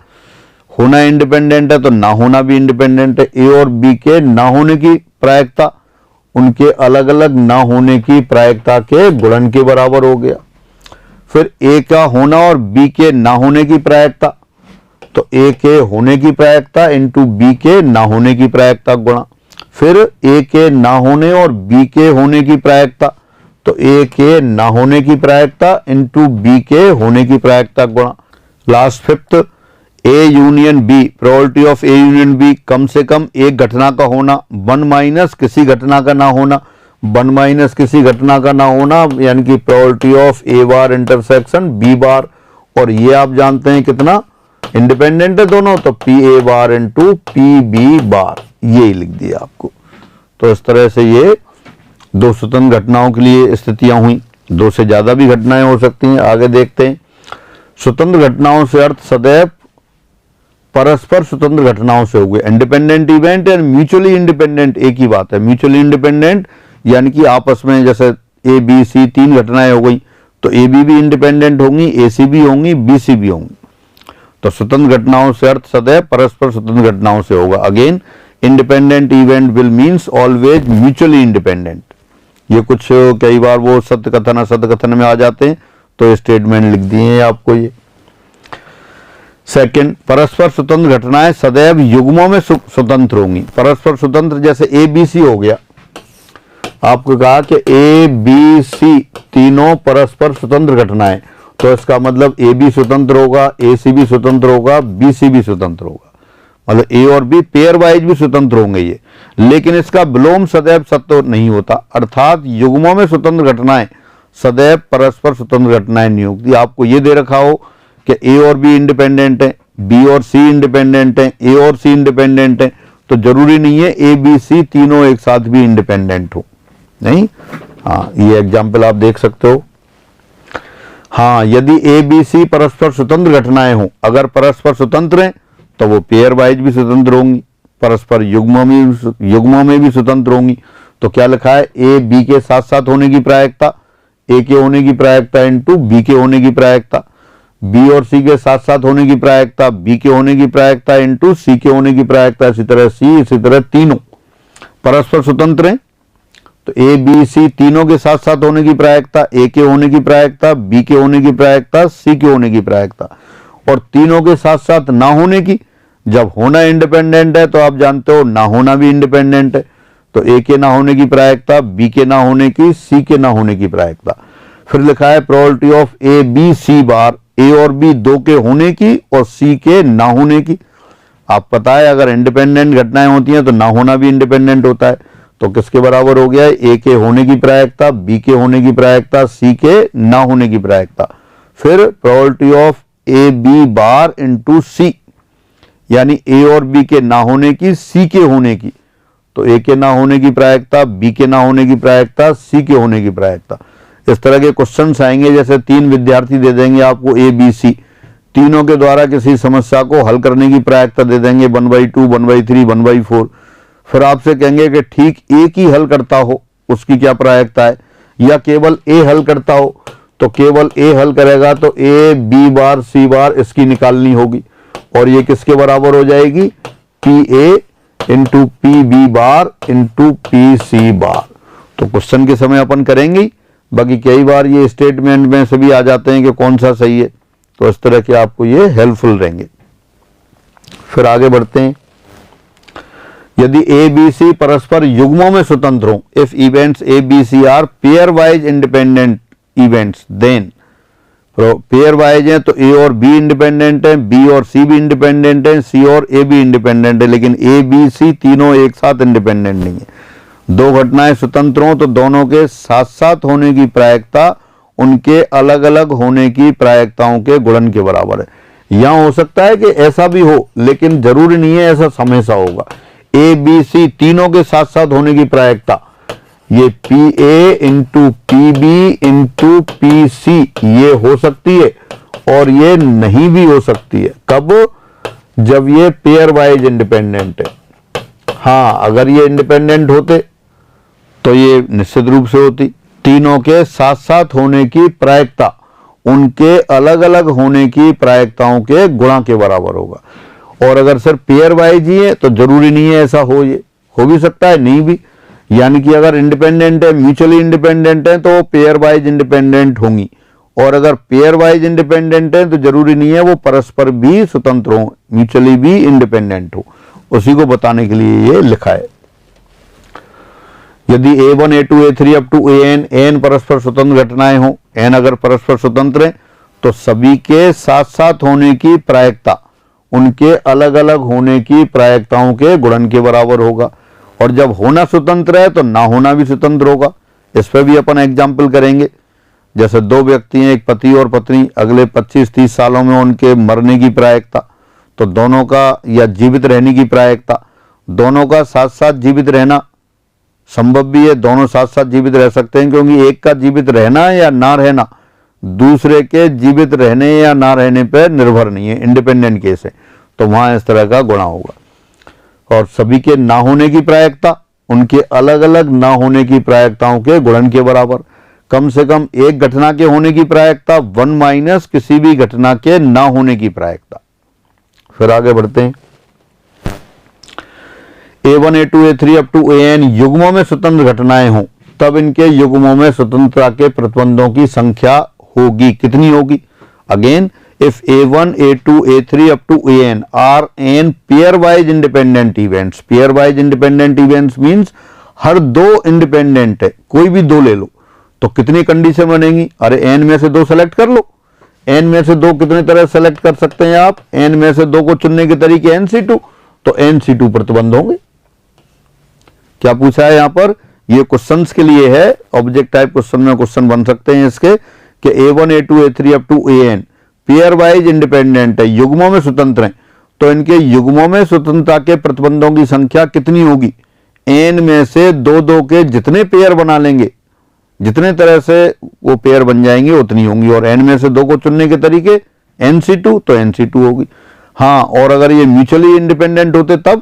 होना इंडिपेंडेंट है तो ना होना भी इंडिपेंडेंट है। ए और बी के ना होने की प्रायिकता उनके अलग अलग ना होने की प्रायिकता के गुणन के बराबर हो गया। फिर ए का होना और बी के ना होने की प्रायिकता, तो ए के होने की प्रायिकता इंटू बी के ना होने की प्रायिकता गुणा। फिर ए के ना होने और बी के होने की प्रायिकता, तो ए के ना होने की प्रायिकता इंटू बी के होने की प्रायिकता गुणा last fifth A union B, probability of A union B, कम से कम एक घटना का होना, 1 माइनस किसी घटना का ना होना, 1 माइनस किसी घटना का ना होना, यानी कि probability of A bar intersection B bar, और ये आप जानते हैं कितना इंडिपेंडेंट है दोनों, तो P A bar into P B bar, ये लिख दिया आपको। तो इस तरह से ये दो स्वतंत्र घटनाओं के लिए स्थितियां हुई, दो से ज्यादा भी घटनाएं हो सकती हैं। आगे देखते हैं, स्वतंत्र घटनाओं से अर्थ सदैव परस्पर स्वतंत्र घटनाओं से हो गए। Independent event and mutually independent एक ही बात है। म्यूचुअली इंडिपेंडेंट यानी कि आपस में जैसे ए बी सी 3 घटनाएं हो गई, तो ए बी भी इंडिपेंडेंट होंगी, ए सी भी होंगी, बी सी भी होंगी। तो स्वतंत्र घटनाओं से अर्थ सदैव परस्पर स्वतंत्र घटनाओं से होगा। Again independent event will means always mutually independent. ये कुछ कई बार वो सत्य कथन असत्य कथन में आ जाते हैं, तो स्टेटमेंट लिख दिए हैं आपको ये। सेकंड, परस्पर स्वतंत्र घटनाएं सदैव युग्मों में स्वतंत्र होंगी। परस्पर स्वतंत्र जैसे ए बी सी हो गया, आपको कहा कि ए बी सी तीनों परस्पर स्वतंत्र घटनाएं, तो इसका मतलब ए बी स्वतंत्र होगा, ए सी भी स्वतंत्र होगा, बी सी भी स्वतंत्र होगा, मतलब ए और बी पेयर वाइज भी स्वतंत्र होंगे ये। लेकिन इसका विलोम सदैव सत्य नहीं होता, अर्थात युग्मों में स्वतंत्र घटनाएं सदैव परस्पर स्वतंत्र घटनाएं नहीं होती। आपको ये दे रखा हो कि ए और बी इंडिपेंडेंट है, बी और सी इंडिपेंडेंट है, ए और सी इंडिपेंडेंट है, तो जरूरी नहीं है ए बी सी तीनों एक साथ भी इंडिपेंडेंट हो, नहीं। हाँ, ये एग्जाम्पल आप देख सकते हो। हाँ, यदि ए बी सी परस्पर स्वतंत्र घटनाएं हो, अगर परस्पर स्वतंत्र हैं तो वो पेयर वाइज भी स्वतंत्र होंगी, परस्पर युग्मों में भी स्वतंत्र होंगी। तो क्या लिखा है, ए बी के साथ साथ होने की प्रायिकता, ए के होने की प्रायिकता इंटू बी के होने की प्रायिकता, बी और सी के साथ साथ होने की प्रायिकता, बी के होने की प्रायिकता इंटू सी के होने की प्रायिकता, इसी तरह सी, इसी तरह तीनों परस्पर स्वतंत्र हैं, तो ए बी सी तीनों के साथ साथ होने की प्रायिकता, ए के होने की प्रायिकता, बी के होने की प्रायिकता, सी के होने की प्रायिकता, और तीनों के साथ साथ ना होने की। जब होना इंडिपेंडेंट है तो आप जानते हो ना होना भी इंडिपेंडेंट है, तो ए के ना होने की प्रायिकता, बी के ना होने की, सी के ना होने की प्रायिकता। फिर लिखा है probability of A B C bar, A और बी दो के होने की और सी के ना होने की। आप पता है अगर इंडिपेंडेंट घटनाएं होती हैं तो ना होना भी इंडिपेंडेंट होता है, तो किसके बराबर हो गया है, ए के होने की प्रायिकता, बी के होने की प्रायिकता, सी के ना होने की प्रायिकता। फिर probability of A B bar into C, यानी ए और बी के ना होने की, सी के होने की, तो ए के ना होने की प्रायिकता, बी के ना होने की प्रायिकता, सी के होने की प्रायिकता। इस तरह के क्वेश्चंस आएंगे, जैसे 3 विद्यार्थी दे देंगे आपको ए बी सी, तीनों के द्वारा किसी समस्या को हल करने की प्रायिकता दे देंगे 1/2, 1/3, 1/4। फिर आपसे कहेंगे कि ठीक एक ही हल करता हो उसकी क्या प्रायिकता है, या केवल ए हल करता हो, तो केवल ए हल करेगा तो ए बी बार सी बार इसकी निकालनी होगी, और ये किसके बराबर हो जाएगी, P A into P B bar into P C bar. तो क्वेश्चन के समय अपन करेंगे, बाकी कई बार ये स्टेटमेंट में से भी आ जाते हैं कि कौन सा सही है, तो इस तरह के आपको ये हेल्पफुल रहेंगे। फिर आगे बढ़ते हैं, यदि ए बी सी परस्पर युग्मों में स्वतंत्र हो, if events A B C are pairwise independent events, then pairwise है तो ए और बी इंडिपेंडेंट है, बी और सी भी इंडिपेंडेंट है, सी और ए भी इंडिपेंडेंट है, लेकिन ए बी सी तीनों एक साथ इंडिपेंडेंट नहीं है। दो घटनाएं स्वतंत्र हो तो दोनों के साथ साथ होने की प्रायिकता उनके अलग अलग होने की प्रायिकताओं के गुणन के बराबर है। यहां हो सकता है कि ऐसा भी हो, लेकिन जरूरी नहीं है ऐसा हमेशा होगा। ए बी सी तीनों के साथ साथ होने की प्रायिकता, ये P A into P B into P C ये हो सकती है, और ये नहीं भी हो सकती है। कब, जब ये पेयर वाइज इंडिपेंडेंट है। हाँ, अगर ये इंडिपेंडेंट होते तो ये निश्चित रूप से होती। तीनों के साथ साथ होने की प्रायिकता उनके अलग अलग होने की प्रायिकताओं के गुणा के बराबर होगा। और अगर सिर्फ पेयर वाइज ही है तो जरूरी नहीं है ऐसा हो, ये हो भी सकता है नहीं भी। यानी कि अगर इंडिपेंडेंट है, म्यूचुअली इंडिपेंडेंट है, तो पेयर वाइज इंडिपेंडेंट होंगी, और अगर पेयर वाइज इंडिपेंडेंट है तो जरूरी नहीं है वो परस्पर भी स्वतंत्र हो, म्यूचुअली भी इंडिपेंडेंट हो। उसी को बताने के लिए ये लिखा है। यदि A1 A2 A3 up to AN परस्पर स्वतंत्र घटनाएं हो, n अगर परस्पर स्वतंत्र हैं तो सभी के साथ साथ होने की प्रायिकता उनके अलग अलग होने की प्रायिकताओं के गुणन के बराबर होगा। और जब होना स्वतंत्र है तो ना होना भी स्वतंत्र होगा। इस पर भी अपन एग्जाम्पल करेंगे। जैसे दो व्यक्ति हैं, एक पति और पत्नी, अगले 25-30 सालों में उनके मरने की प्रायिकता, तो दोनों का, या जीवित रहने की प्रायिकता, दोनों का साथ साथ जीवित रहना संभव भी है। दोनों साथ साथ जीवित रह सकते हैं, क्योंकि एक का जीवित रहना या ना रहना दूसरे के जीवित रहने या ना रहने पर निर्भर नहीं है, इंडिपेंडेंट केस है, तो वहां इस तरह का गुणा होगा। और सभी के ना होने की प्रायिकता उनके अलग अलग ना होने की प्रायिकताओं के गुणन के बराबर। कम से कम एक घटना के होने की प्रायिकता 1 माइनस किसी भी घटना के ना होने की प्रायिकता। फिर आगे बढ़ते हैं। A1 A2 A3 up to AN युग्मों में स्वतंत्र घटनाएं हों, तब इनके युग्मों में स्वतंत्रता के प्रतिबंधों की संख्या होगी। कितनी होगी? Again, if A1 A2 A3 up to AN are n pairwise independent events. Pairwise independent events means हर दो इंडिपेंडेंट है, कोई भी दो ले लो, तो कितनी कंडीशन बनेगी? अरे n में से दो सेलेक्ट कर लो। n में से दो कितने तरह सेलेक्ट कर सकते हैं आप? n में से दो को चुनने के तरीके NC2, तो NC2 प्रतिबंध होंगे। क्या पूछा है यहां पर? ये क्वेश्चंस के लिए है, ऑब्जेक्ट टाइप क्वेश्चन में क्वेश्चन बन सकते हैं इसके कि A1 A2 A3 up to AN pairwise independent है, युग्मों में स्वतंत्र हैं, तो इनके युग्मों में स्वतंत्रता के प्रतिबंधों की संख्या कितनी होगी? n में से दो दो के जितने पेयर बना लेंगे, जितने तरह से वो पेयर बन जाएंगे उतनी होंगी। और n में से दो को चुनने के तरीके NC2, तो NC2 होगी। हाँ, और अगर ये म्यूचुअली इंडिपेंडेंट होते तब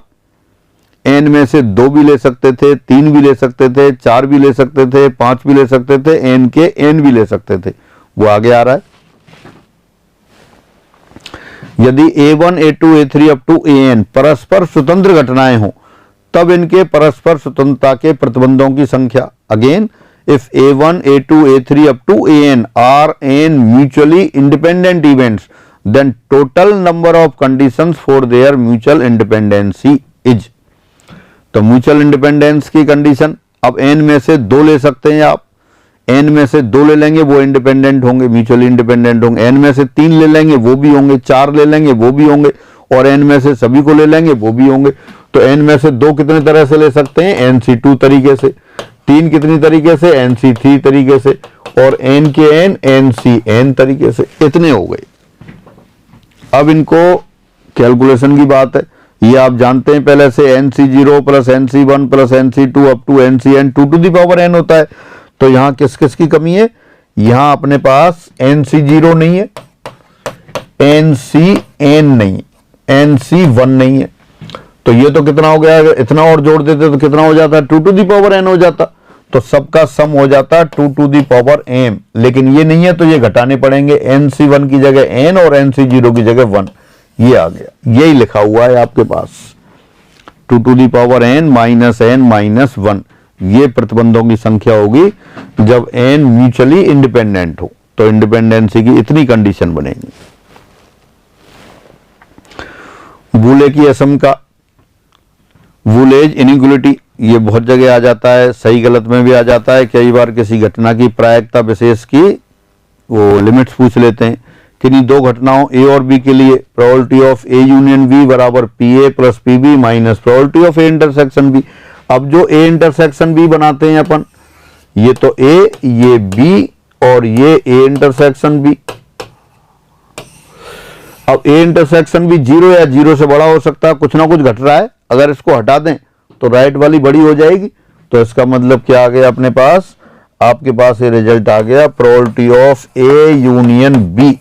n में से दो भी ले सकते थे, तीन भी ले सकते थे, चार भी ले सकते थे, पांच भी ले सकते थे, n के n भी ले सकते थे। वो आगे आ रहा है। यदि A1 A2 A3 up to AN परस्पर स्वतंत्र घटनाएं हो, तब इनके परस्पर स्वतंत्रता के प्रतिबंधों की संख्या। Again, if A1 A2 A3 up to AN are n mutually independent events, then total number of conditions for their mutual independency is. तो म्यूचुअल इंडिपेंडेंस की कंडीशन, अब n में से दो ले सकते हैं आप, n में से दो ले लेंगे वो इंडिपेंडेंट होंगे, म्यूचुअली इंडिपेंडेंट होंगे। n में से तीन ले लेंगे वो भी होंगे, चार ले लेंगे वो भी होंगे, और n में से सभी को ले लेंगे वो भी होंगे। तो n में से दो कितने तरह से ले सकते हैं? NC2 तरीके से। तीन कितनी तरीके से? NC3 तरीके से। और n के n NCN तरीके से। इतने हो गए। अब इनको कैलकुलेशन की बात है, ये आप जानते हैं पहले से NC0 plus NC1 plus NC2 up to NCN 2 to the power n होता है। तो यहां किस किस की कमी है? यहां अपने पास NC0 नहीं है, NCN नहीं, NC1 नहीं है। तो ये तो कितना हो गया? इतना और जोड़ देते तो कितना हो जाता? 2 टू द पावर n हो जाता। तो सबका सम हो जाता 2 टू द पावर m। लेकिन ये नहीं है तो ये घटाने पड़ेंगे, NC1 की जगह n और NC0 की जगह 1। ये आ गया, यही लिखा हुआ है आपके पास, 2 to the power n minus 1। ये प्रतिबंधों की संख्या होगी जब n म्यूचुअली इंडिपेंडेंट हो, तो इंडिपेंडेंसी की इतनी कंडीशन बनेगी। वूले की असम का वूलेज इनइक्वालिटी, ये बहुत जगह आ जाता है, सही गलत में भी आ जाता है। कई बार किसी घटना की प्रायिकता विशेष की वो लिमिट्स पूछ लेते हैं। किन्हीं दो घटनाओं A और B के लिए probability of A union B बराबर PA plus PB minus probability of A intersection B। अब जो A इंटरसेक्शन B बनाते हैं अपन, ये तो A, ये B और ये A इंटरसेक्शन B। अब A इंटरसेक्शन B 0 या 0 से बड़ा हो सकता है, कुछ ना कुछ घट रहा है। अगर इसको हटा दें तो राइट वाली बड़ी हो जाएगी। तो इसका मतलब क्या आ गया अपने पास? आपके पास ये रिजल्ट आ गया, probability of A union B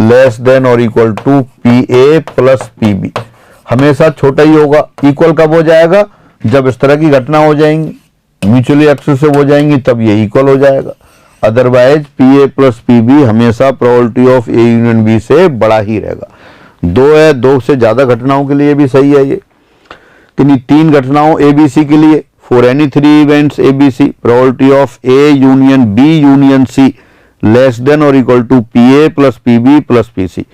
less than और equal to PA plus PB। हमेशा छोटा ही होगा। इक्वल कब हो जाएगा? जब इस तरह की घटना हो जाएंगी, म्यूचुअली एक्सक्लूसिव हो जाएंगी, तब ये इक्वल हो जाएगा। अदरवाइज PA प्लस PB हमेशा probability of A union B से बड़ा ही रहेगा। दो है, दो से ज्यादा घटनाओं के लिए भी सही है ये। किन्हीं तीन घटनाओं ABC के लिए, for any 3 events ABC probability of A union B union C less than और equal to PA plus PB plus PC।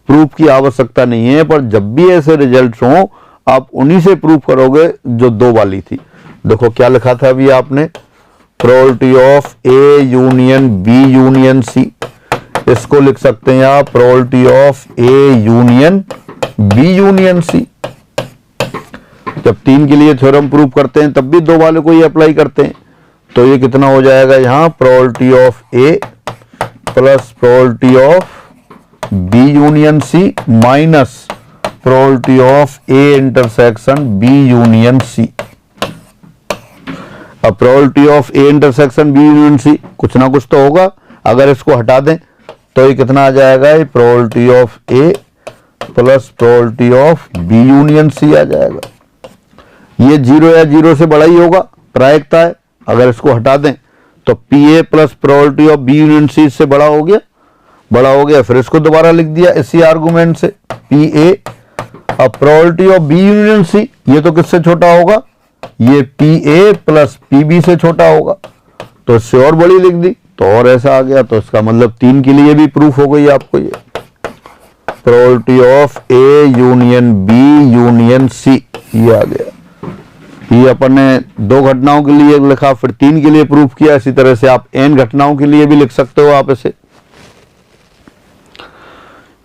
Proof की आवश्यकता नहीं है, पर जब भी ऐसे रिजल्ट्स हों आप उन्हीं से प्रूफ करोगे जो दो वाली थी। देखो क्या लिखा था अभी आपने, probability of A union B union C, इसको लिख सकते हैं आप probability of A union B union C. जब 3 के लिए थ्योरम प्रूव करते हैं तब भी 2 वाले को ही अप्लाई करते हैं, तो ये कितना हो जाएगा यहाँ, probability of A plus probability of B union C minus probability of A intersection B union C. अब probability of A intersection B union C कुछ ना कुछ तो होगा, अगर इसको हटा दें तो ये कितना आ जाएगा, ये probability of A plus probability of B union C आ जाएगा। ये 0 या 0 से बड़ा ही होगा, प्रायिकता है। अगर इसको हटा दें तो P A plus probability of B union C इससे बड़ा हो गया, बड़ा हो गया, फिर इसको दोबारा लिख दिया इसी आर्गुमेंट से पी ए। अब probability of B union C ये तो किससे छोटा होगा, ये P A plus P B से छोटा होगा, तो इससे और बड़ी लिख दी तो और ऐसा आ गया। तो इसका मतलब 3 के लिए भी प्रूफ हो गई आपको, ये probability of A union B union C ये आ गया। ये अपन ने 2 घटनाओं के लिए लिखा, फिर 3 के लिए प्रूफ किया। इसी तरह से आप n घटनाओं के लिए भी लिख सकते हो आप इसे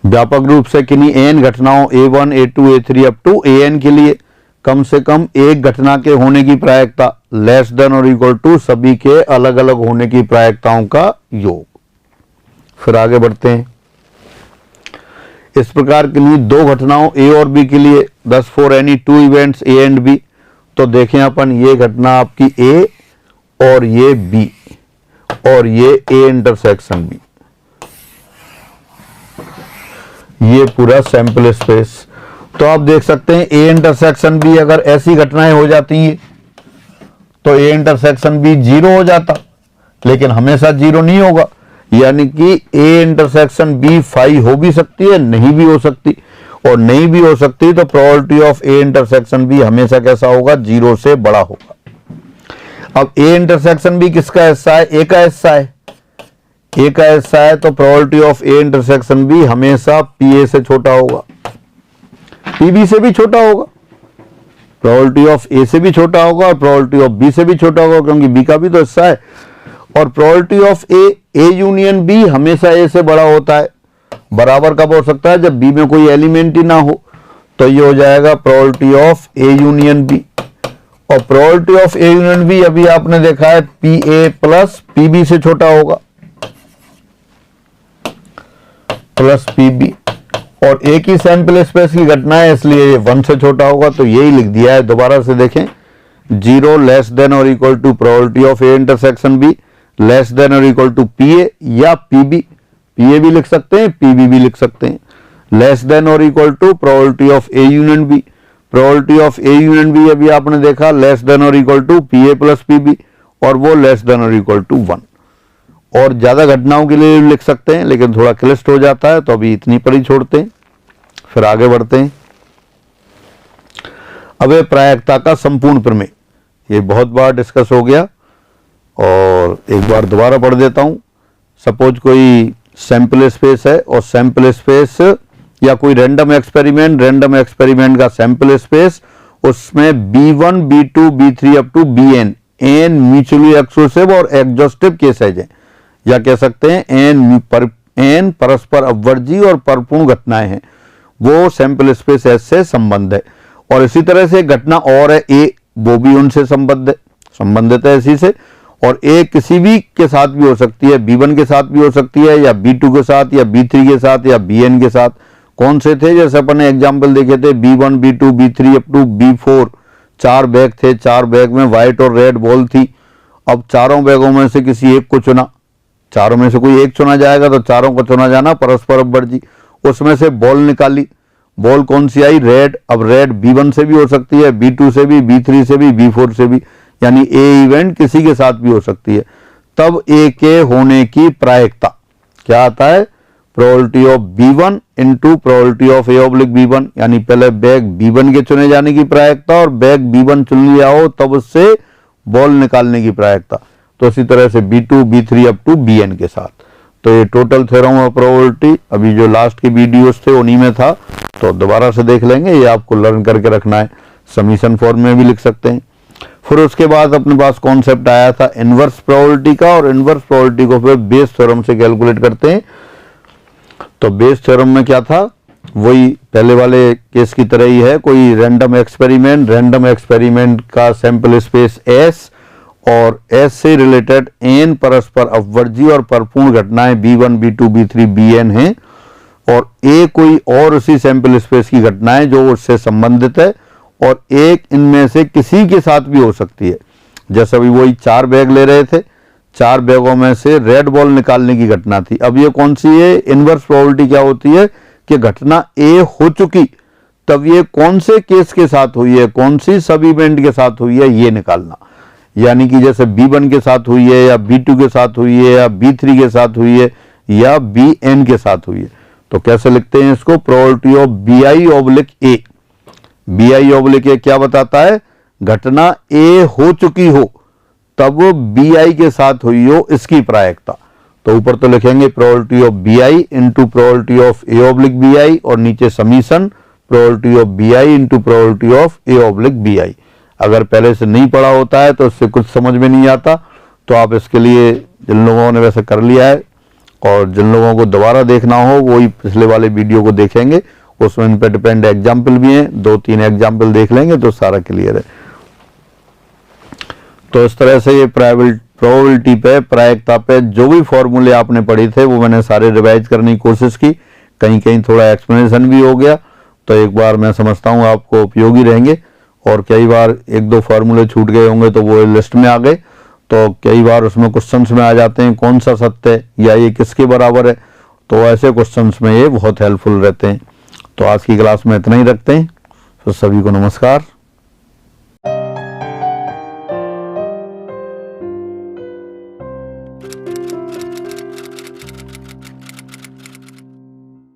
व्यापक रूप से, किन्हीं n घटनाओं a1 a2 a3 up to an के लिए कम से कम एक घटना के होने की प्रायिकता लेस देन और इक्वल टू सभी के अलग अलग होने की प्रायिकताओं का योग। फिर आगे बढ़ते हैं। इस प्रकार के लिए 2 घटनाओं a और b के लिए, thus for any 2 events a and b, तो देखें अपन ये घटना आपकी A और ये B और ये A इंटरसेक्शन B, ये पूरा सैंपल स्पेस। तो आप देख सकते हैं A इंटरसेक्शन B अगर ऐसी घटनाएं हो जाती हैं तो A इंटरसेक्शन B 0 हो जाता, लेकिन हमेशा 0 नहीं होगा, यानी कि A इंटरसेक्शन B 5 हो भी सकती है, नहीं भी हो सकती, और नहीं भी हो सकती तो probability of A intersection B हमेशा कैसा होगा, 0 से बड़ा होगा। अब ए इंटरसेक्शन बी किसका हिस्सा है, ए का हिस्सा है, ए का हिस्सा है, तो probability of A intersection B हमेशा पी ए से छोटा होगा, पी बी से भी छोटा होगा, प्रोबेबिलिटी ऑफ ए से भी छोटा होगा और प्रोबेबिलिटी ऑफ बी से भी छोटा होगा, क्योंकि बी का भी तो हिस्सा है। और probability of A union B हमेशा ए से बड़ा होता है। बराबर कब हो सकता है, जब बी में कोई एलिमेंट ही ना हो, तो ये हो जाएगा probability of A union B. और probability of A union B अभी आपने देखा है P A plus P B से छोटा होगा, प्लस पी बी, और एक ही सैंपल स्पेस की घटना है इसलिए ये 1 से छोटा होगा, तो यही लिख दिया है। दोबारा से देखें, 0 लेस देन और equal to probability of A intersection B less than और इक्वल टू पी ए या पी बी, पी ए भी लिख सकते हैं, पी बी भी लिख सकते हैं, लेस देन और equal to probability of A union B. Probability of A union B अभी आपने देखा लेस देन और equal to P A plus P B, और वो लेस देन और इक्वल टू 1। और ज्यादा घटनाओं के लिए लिख सकते हैं, लेकिन थोड़ा क्लिष्ट हो जाता है, तो अभी इतनी पर ही छोड़ते हैं, फिर आगे बढ़ते हैं। अब प्रायिकता का संपूर्ण प्रमेय, ये बहुत बार डिस्कस हो गया और एक बार दोबारा पढ़ देता हूं। सपोज कोई सैंपल स्पेस है और सैंपल स्पेस या कोई रैंडम एक्सपेरिमेंट का सैंपल स्पेस, उसमें B1 B2 B3 up to Bn n mutually exclusive और एग्जॉस्टिव केसेज हैं, या कह सकते हैं n परस्पर अपवर्जी और परिपूर्ण घटनाएं हैं, वो सैंपल स्पेस एस से संबंध है। और इसी तरह से घटना और है ए, वो भी उनसे संबंधित है इसी से, और ए किसी भी के साथ भी हो सकती है, B1 के साथ भी हो सकती है, या B2 के साथ, या B3 के साथ, या Bn के साथ। कौन से थे, जैसे अपन ने एग्जाम्पल देखे थे B1 B2 B3 up to B4, 4 bag थे, 4 बैग में व्हाइट और रेड बॉल थी। अब चारों बैगों में से किसी एक को चुना, चारों में से कोई एक चुना जाएगा तो चारों को चुना जाना परस्पर अपवर्जी। उसमें से बॉल निकाली, बॉल कौन सी आई, रेड। अब रेड B1 से भी हो सकती है, B2 से भी, B3 से भी, B4 से भी, यानी ए इवेंट किसी के साथ भी हो सकती है। तब ए के होने की प्रायिकता क्या आता है, probability of B1 into probability of A oblique B1, यानी पहले बैग B1 के चुने जाने की प्रायिकता और बैग B1 चुन लिया हो तब उससे बॉल निकालने की प्रायिकता। तो इसी तरह से B2 B3 up to Bn के साथ। तो ये टोटल थ्योरम ऑफ प्रोबेबिलिटी अभी जो लास्ट के वीडियोस थे उन्हीं में था, तो दोबारा से देख लेंगे, ये आपको लर्न करके रखना है। समीशन फॉर्म में भी लिख सकते हैं। फिर उसके बाद अपने पास कॉन्सेप्ट आया था इनवर्स प्रोबेबिलिटी का, और इनवर्स प्रोबेबिलिटी को फिर बेस थ्योरम से कैलकुलेट करते हैं। तो बेस थ्योरम में क्या था, वही पहले वाले केस की तरह ही है। कोई रैंडम एक्सपेरिमेंट का सैंपल स्पेस S और S से रिलेटेड n परस्पर अपवर्जी और परिपूर्ण घटनाएं B1, B2, B3, Bn हैं, और A कोई और उसी सैंपल स्पेस की घटनाएं जो उससे संबंधित है, और एक इनमें से किसी के साथ भी हो सकती है। जैसे अभी वही 4 बैग ले रहे थे, 4 बैगों में से रेड बॉल निकालने की घटना थी। अब ये कौन सी है, इनवर्स प्रोबेबिलिटी क्या होती है कि घटना A हो चुकी, तब ये कौन से केस के साथ हुई है, कौन सी सब इवेंट के साथ हुई है, ये निकालना। यानी कि जैसे B1 के साथ हुई है, या B2 के साथ हुई है, या B3 के साथ हुई है, या Bn के साथ हुई है। तो कैसे लिखते हैं इसको, प्रोबेबिलिटी ऑफ Bi/A। Bi/A क्या बताता है, घटना A हो चुकी हो तब Bi के साथ हुई हो, इसकी प्रायिकता। तो ऊपर तो लिखेंगे probability of Bi into probability of A/Bi, और नीचे summation probability of Bi into probability of A/Bi। अगर पहले से नहीं पढ़ा होता है तो इससे कुछ समझ में नहीं आता, तो आप इसके लिए, जिन लोगों ने वैसे कर लिया है और जिन लोगों को दोबारा देखना हो, वही पिछले वाले वीडियो को देखेंगे, उसमें इन पर डिपेंड एग्जाम्पल भी हैं, 2-3 एग्जाम्पल देख लेंगे तो सारा क्लियर है। तो इस तरह से ये प्रोबेबिलिटी पे, प्रायिकता पे जो भी फॉर्मूले आपने पढ़े थे वो मैंने सारे रिवाइज करने की कोशिश की, कहीं कहीं थोड़ा एक्सप्लेनेशन भी हो गया, तो एक बार मैं समझता हूँ आपको उपयोगी रहेंगे। और कई बार 1-2 फार्मूले छूट गए होंगे तो वो लिस्ट में आ गए, तो कई बार उसमें क्वेश्चंस में आ जाते हैं कौन सा सत्य है या ये किसके बराबर है, तो ऐसे क्वेश्चंस में ये बहुत हेल्पफुल रहते हैं। तो आज की क्लास में इतना ही रखते हैं, तो सभी को नमस्कार।